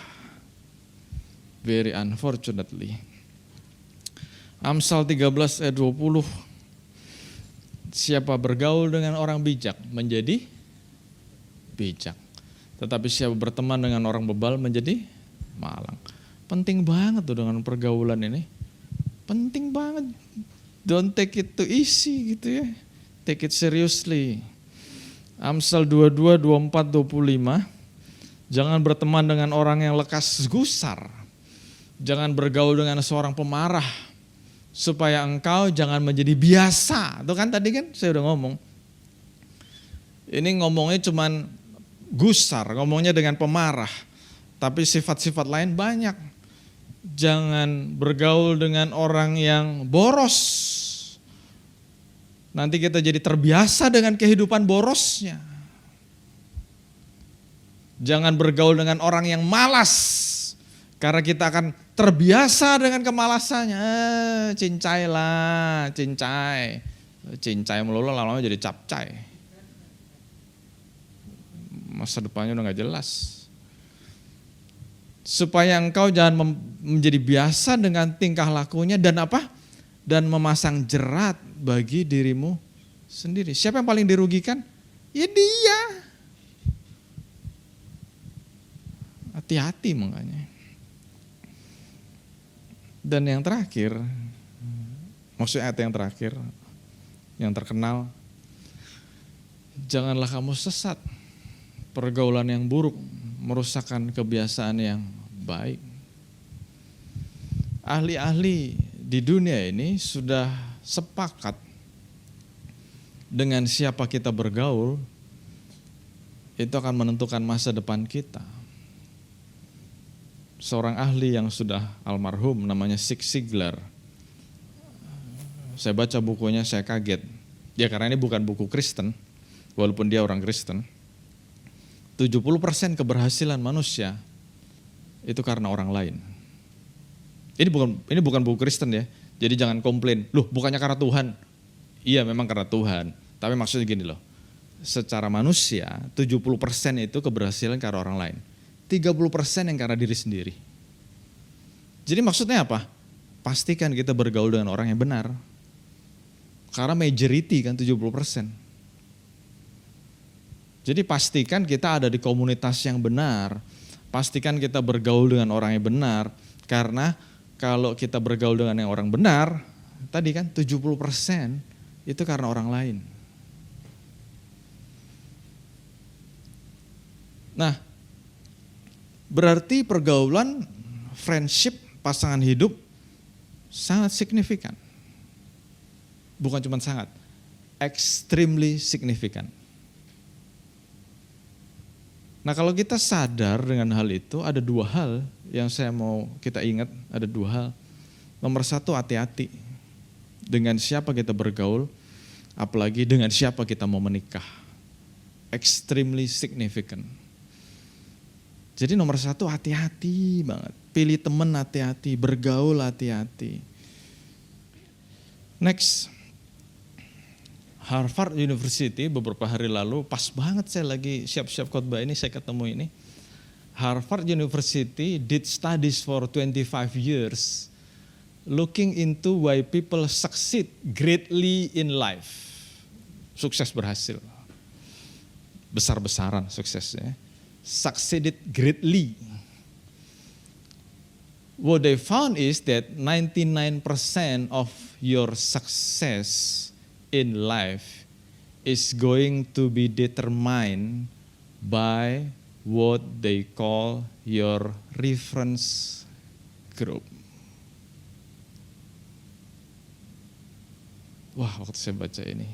Very unfortunately. Amsal 13 ayat 20. Siapa bergaul dengan orang bijak menjadi bijak. Tetapi siapa berteman dengan orang bebal menjadi malang. Penting banget tuh dengan pergaulan ini. Penting banget. Don't take it too easy gitu ya. Take it seriously. Amsal 22, 24, 25. Jangan berteman dengan orang yang lekas gusar. Jangan bergaul dengan seorang pemarah. Supaya engkau jangan menjadi biasa. Itu kan tadi kan saya udah ngomong. Ini ngomongnya cuman gusar, ngomongnya dengan pemarah. Tapi sifat-sifat lain banyak. Jangan bergaul dengan orang yang boros. Nanti kita jadi terbiasa dengan kehidupan borosnya. Jangan bergaul dengan orang yang malas. Karena kita akan terbiasa dengan kemalasannya. Cincai lah, cincai. Cincai melulu lama-lama jadi capcai. Masa depannya udah gak jelas. Supaya engkau jangan menjadi biasa dengan tingkah lakunya dan apa? Dan memasang jerat bagi dirimu sendiri. Siapa yang paling dirugikan? Ya dia. Hati-hati makanya. Dan yang terakhir, maksudnya ayat yang terakhir, yang terkenal, janganlah kamu sesat. Pergaulan yang buruk merusakkan kebiasaan yang baik. Ahli-ahli di dunia ini sudah sepakat dengan siapa kita bergaul, itu akan menentukan masa depan kita. Seorang ahli yang sudah almarhum namanya Zig Ziglar. Saya baca bukunya, saya kaget. Ya karena ini bukan buku Kristen, walaupun dia orang Kristen. 70% keberhasilan manusia itu karena orang lain. Ini bukan buku Kristen ya. Jadi jangan komplain, loh bukannya karena Tuhan. Iya memang karena Tuhan, tapi maksudnya gini loh. Secara manusia 70% itu keberhasilan karena orang lain. 30% yang karena diri sendiri. Jadi maksudnya apa? Pastikan kita bergaul dengan orang yang benar. Karena majority kan 70%. Jadi pastikan kita ada di komunitas yang benar. Pastikan kita bergaul dengan orang yang benar. Karena kalau kita bergaul dengan yang orang benar, tadi kan 70% itu karena orang lain. Nah, berarti pergaulan, friendship, pasangan hidup sangat signifikan. Bukan cuma sangat, extremely signifikan. Nah kalau kita sadar dengan hal itu, ada dua hal yang saya mau kita ingat, ada dua hal. Nomor satu, hati-hati dengan siapa kita bergaul, apalagi dengan siapa kita mau menikah. Extremely significant. Jadi nomor satu, hati-hati banget. Pilih teman hati-hati, bergaul hati-hati. Next, Harvard University beberapa hari lalu, pas banget saya lagi siap-siap khotbah ini, saya ketemu ini. Harvard University did studies for 25 years looking into why people succeed greatly in life. Sukses berhasil. Besar-besaran suksesnya. Succeeded greatly. What they found is that 99% of your success in life is going to be determined by what they call your reference group. Wah, waktu saya baca ini.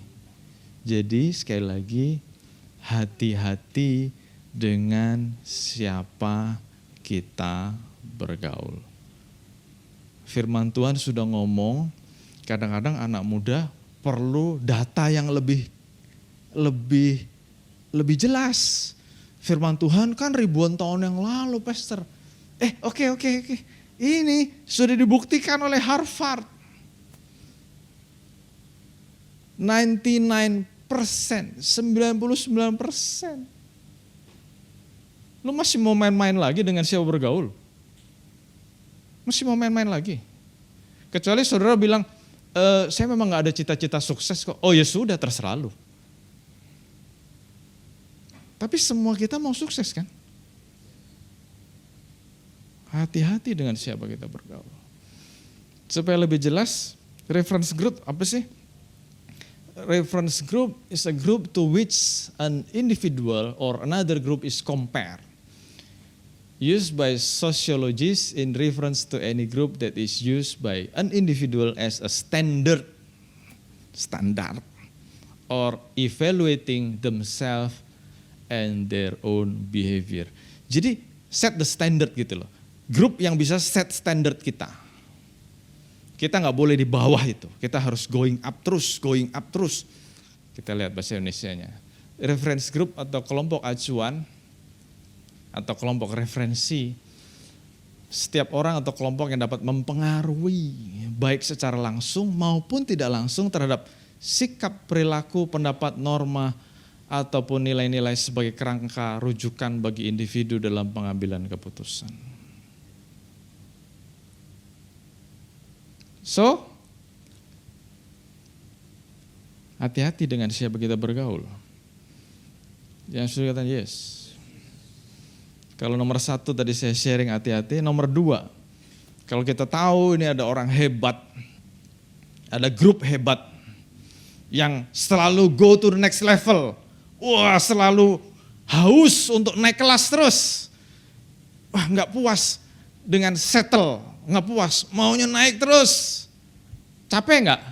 Jadi sekali lagi, hati-hati dengan siapa kita bergaul. Firman Tuhan sudah ngomong, kadang-kadang anak muda perlu data yang lebih jelas. Firman Tuhan kan ribuan tahun yang lalu, Pastor. Oke. Ini sudah dibuktikan oleh Harvard. 99%. Lu masih mau main-main lagi dengan siapa bergaul? Masih mau main-main lagi? Kecuali saudara bilang, saya memang gak ada cita-cita sukses kok. Oh ya sudah, terserah lu. Tapi semua kita mau sukses kan? Hati-hati dengan siapa kita bergaul. Supaya lebih jelas, reference group apa sih? Reference group is a group to which an individual or another group is compared. Used by sociologists in reference to any group that is used by an individual as a standard or evaluating themselves and their own behavior. Jadi set the standard gitu loh. Grup yang bisa set standard kita. Kita nggak boleh di bawah itu. Kita harus going up terus. Kita lihat bahasa Indonesianya. Reference group atau kelompok acuan atau kelompok referensi, setiap orang atau kelompok yang dapat mempengaruhi baik secara langsung maupun tidak langsung terhadap sikap, perilaku, pendapat, norma, ataupun nilai-nilai sebagai kerangka rujukan bagi individu dalam pengambilan keputusan. So, hati-hati dengan siapa kita bergaul. Yang sudah kata yes. Kalau nomor satu tadi saya sharing hati-hati. Nomor dua, kalau kita tahu ini ada orang hebat, ada grup hebat yang selalu go to the next level. Wah, selalu haus untuk naik kelas terus. Wah, nggak puas dengan settle, nggak puas, maunya naik terus. Capek nggak?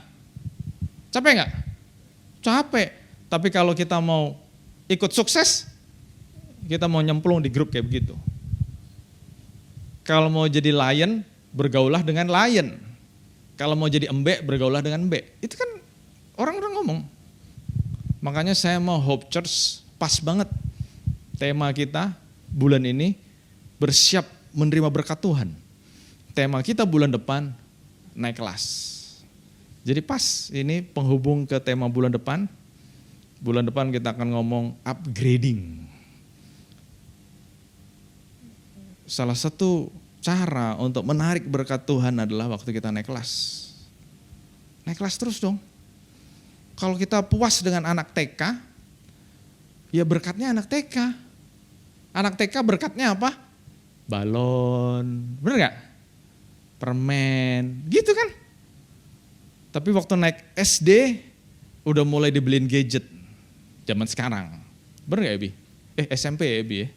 Capek. Tapi kalau kita mau ikut sukses, kita mau nyemplung di grup kayak begitu. Kalau mau jadi lion, bergaulah dengan lion. Kalau mau jadi embek, bergaulah dengan embek. Itu kan orang-orang ngomong. Makanya saya mau Hope Church pas banget. Tema kita bulan ini, bersiap menerima berkat Tuhan. Tema kita bulan depan, naik kelas. Jadi pas ini penghubung ke tema bulan depan. Bulan depan kita akan ngomong upgrading. Salah satu cara untuk menarik berkat Tuhan adalah waktu kita naik kelas. Naik kelas terus dong. Kalau kita puas dengan anak TK, ya berkatnya anak TK. Anak TK berkatnya apa? Balon, bener gak? Permen, gitu kan? Tapi waktu naik SD, udah mulai dibeliin gadget. Zaman sekarang. Bener gak Ebi? SMP ya Ebi ya?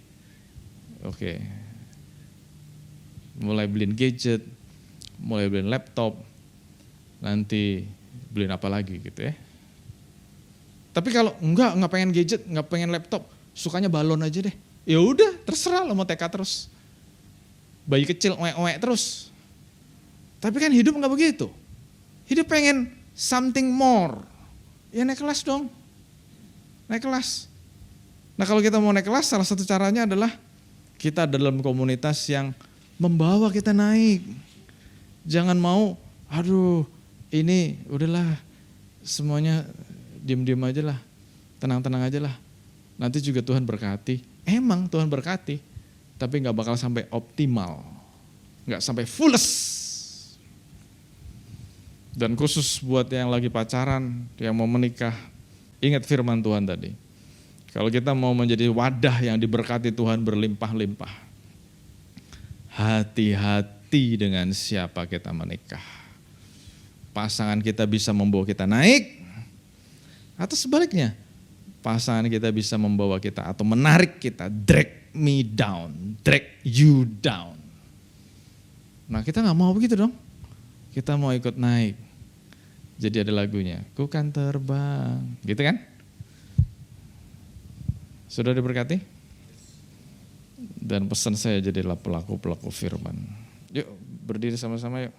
Oke. Mulai beliin gadget, mulai beliin laptop, nanti beliin apa lagi gitu ya. Tapi kalau enggak pengen gadget, enggak pengen laptop, sukanya balon aja deh. Ya udah, terserah lo mau TK terus. Bayi kecil oek-oek terus. Tapi kan hidup enggak begitu. Hidup pengen something more. Ya naik kelas dong. Naik kelas. Nah kalau kita mau naik kelas, salah satu caranya adalah kita dalam komunitas yang membawa kita naik. Jangan mau, aduh ini udahlah semuanya diam-diam aja lah, tenang-tenang aja lah. Nanti juga Tuhan berkati. Emang Tuhan berkati, tapi gak bakal sampai optimal. Gak sampai fullest. Dan khusus buat yang lagi pacaran, yang mau menikah, ingat firman Tuhan tadi. Kalau kita mau menjadi wadah yang diberkati Tuhan berlimpah-limpah, hati-hati dengan siapa kita menikah. Pasangan kita bisa membawa kita naik, atau sebaliknya, pasangan kita bisa membawa kita atau menarik kita, drag me down, drag you down. Nah kita gak mau begitu dong, kita mau ikut naik. Jadi ada lagunya, ku kan terbang, gitu kan? Sudah diberkati? Dan pesan saya jadilah pelaku-pelaku firman. Yuk berdiri sama-sama yuk.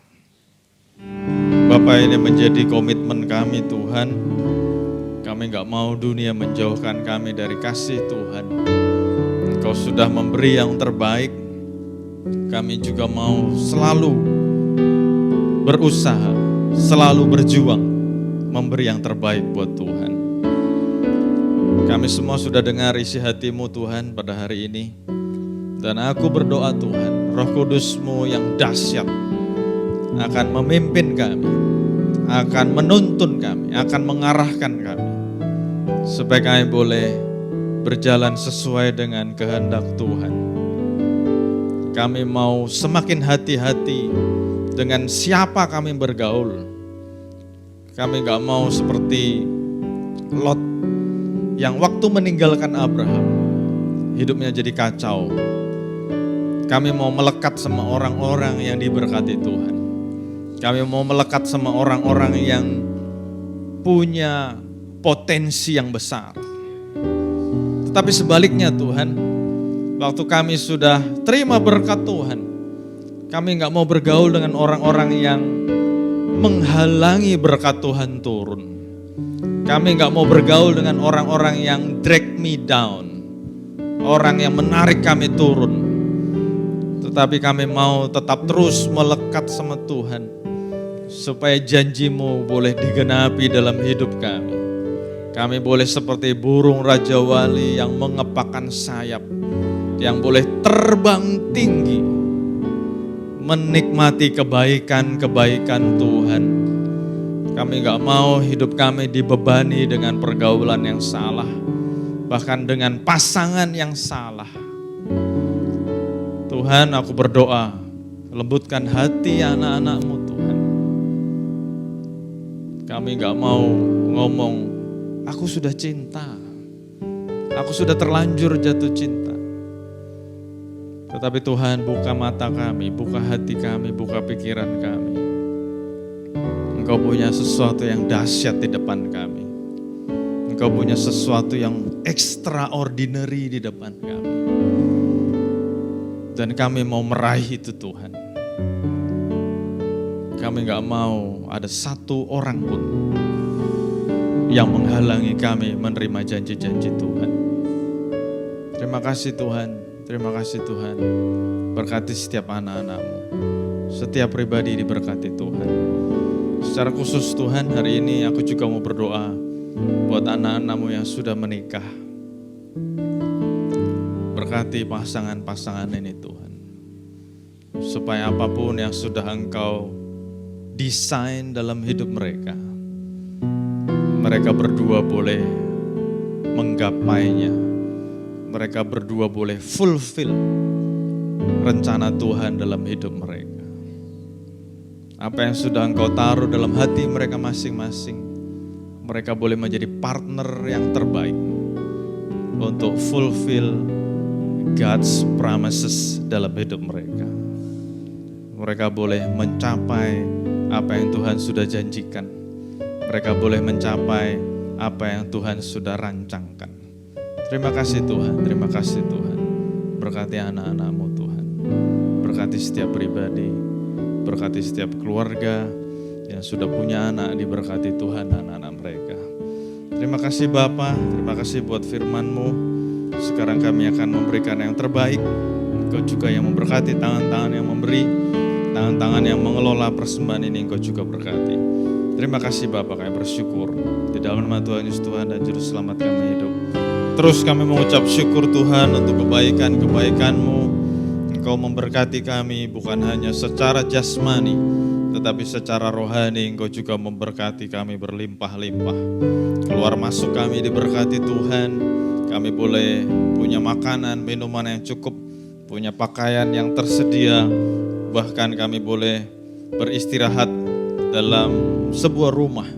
Bapak, ini menjadi komitmen kami Tuhan. Kami gak mau dunia menjauhkan kami dari kasih Tuhan. Engkau sudah memberi yang terbaik. Kami juga mau selalu berusaha, selalu berjuang memberi yang terbaik buat Tuhan. Kami semua sudah dengar isi hatimu Tuhan pada hari ini. Dan aku berdoa Tuhan, Roh Kudus-Mu yang dahsyat akan memimpin kami, akan menuntun kami, akan mengarahkan kami. Supaya kami boleh berjalan sesuai dengan kehendak Tuhan. Kami mau semakin hati-hati dengan siapa kami bergaul. Kami gak mau seperti Lot yang waktu meninggalkan Abraham, hidupnya jadi kacau. Kami mau melekat sama orang-orang yang diberkati Tuhan. Kami mau melekat sama orang-orang yang punya potensi yang besar. Tetapi sebaliknya Tuhan, waktu kami sudah terima berkat Tuhan, kami gak mau bergaul dengan orang-orang yang menghalangi berkat Tuhan turun. Kami gak mau bergaul dengan orang-orang yang drag me down, orang yang menarik kami turun. Tetapi kami mau tetap terus melekat sama Tuhan, supaya janji-Mu boleh digenapi dalam hidup kami. Kami boleh seperti burung Raja Wali yang mengepakkan sayap, yang boleh terbang tinggi, menikmati kebaikan-kebaikan Tuhan. Kami gak mau hidup kami dibebani dengan pergaulan yang salah, bahkan dengan pasangan yang salah. Tuhan, aku berdoa, lembutkan hati anak-anak-Mu Tuhan. Kami gak mau ngomong, aku sudah cinta, aku sudah terlanjur jatuh cinta. Tetapi Tuhan, buka mata kami, buka hati kami, buka pikiran kami. Engkau punya sesuatu yang dahsyat di depan kami. Engkau punya sesuatu yang extraordinary di depan kami. Dan kami mau meraih itu Tuhan. Kami gak mau ada satu orang pun yang menghalangi kami menerima janji-janji Tuhan. Terima kasih Tuhan, terima kasih Tuhan. Berkati setiap anak-anak-Mu. Setiap pribadi diberkati Tuhan. Secara khusus Tuhan, hari ini aku juga mau berdoa buat anak-anak-Mu yang sudah menikah. Berkati pasangan-pasangan ini Tuhan. Supaya apapun yang sudah Engkau desain dalam hidup mereka, mereka berdua boleh menggapainya. Mereka berdua boleh fulfill rencana Tuhan dalam hidup mereka. Apa yang sudah Engkau taruh dalam hati mereka masing-masing, mereka boleh menjadi partner yang terbaik untuk fulfill God's promises dalam hidup mereka. Mereka boleh mencapai apa yang Tuhan sudah janjikan. Mereka boleh mencapai apa yang Tuhan sudah rancangkan. Terima kasih Tuhan, terima kasih Tuhan. Berkati anak-anak-Mu Tuhan. Berkati setiap pribadi, berkati setiap keluarga yang sudah punya anak, diberkati Tuhan anak-anak mereka. Terima kasih Bapa, terima kasih buat firman-Mu. Sekarang kami akan memberikan yang terbaik. Engkau juga yang memberkati tangan-tangan yang memberi, tangan-tangan yang mengelola persembahan ini Engkau juga berkati. Terima kasih Bapa, kami bersyukur. Di dalam nama Tuhan Yesus Tuhan dan Juru Selamat kami hidup. Terus kami mengucap syukur Tuhan untuk kebaikan-kebaikan-Mu. Engkau memberkati kami bukan hanya secara jasmani, tetapi secara rohani Engkau juga memberkati kami berlimpah-limpah. Keluar masuk kami diberkati Tuhan. Kami boleh punya makanan, minuman yang cukup, punya pakaian yang tersedia. Bahkan kami boleh beristirahat dalam sebuah rumah.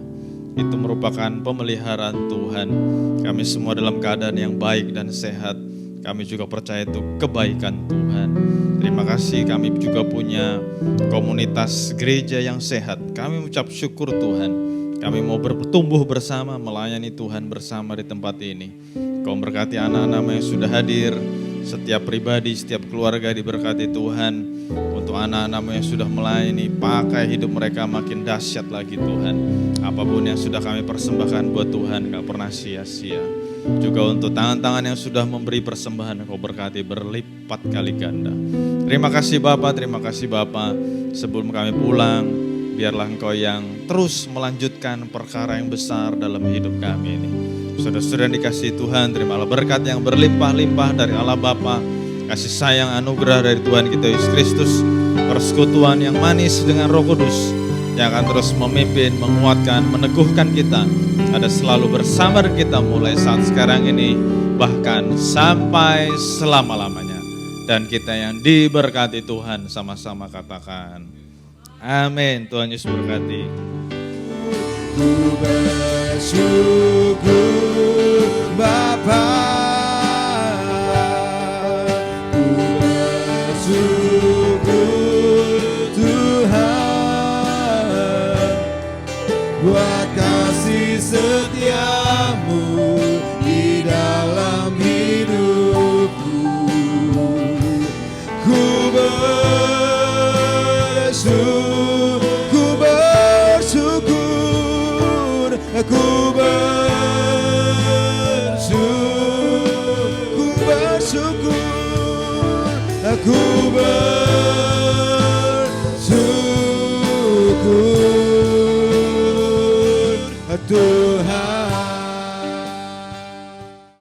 Itu merupakan pemeliharaan Tuhan. Kami semua dalam keadaan yang baik dan sehat. Kami juga percaya itu kebaikan Tuhan. Terima kasih kami juga punya komunitas gereja yang sehat. Kami mengucap syukur Tuhan. Kami mau bertumbuh bersama, melayani Tuhan bersama di tempat ini. Kau berkati anak-anak yang sudah hadir. Setiap pribadi, setiap keluarga diberkati Tuhan. Untuk anak-anak yang sudah melayani, pakai hidup mereka makin dahsyat lagi Tuhan. Apapun yang sudah kami persembahkan buat Tuhan gak pernah sia-sia. Juga untuk tangan-tangan yang sudah memberi persembahan, Kau berkati berlipat kali ganda. Terima kasih Bapa, terima kasih Bapa. Sebelum kami pulang, biarlah Engkau yang terus melanjutkan perkara yang besar dalam hidup kami ini. Saudara-saudara yang dikasihi Tuhan, terimalah berkat yang berlimpah-limpah dari Allah Bapa, kasih sayang anugerah dari Tuhan kita Yesus Kristus, persekutuan yang manis dengan Roh Kudus yang akan terus memimpin, menguatkan, meneguhkan kita, ada selalu bersama kita mulai saat sekarang ini, bahkan sampai selama-lamanya. Dan kita yang diberkati Tuhan sama-sama katakan amin. Tuhan Yesus berkati. Ku bersyukur Bapa, ku bersyukur Tuhan buat kasih setia-Mu di dalam hidupku. Ku bersyukur, ku bersyukur, ku bersyukur, ku bersyukur Tuhan.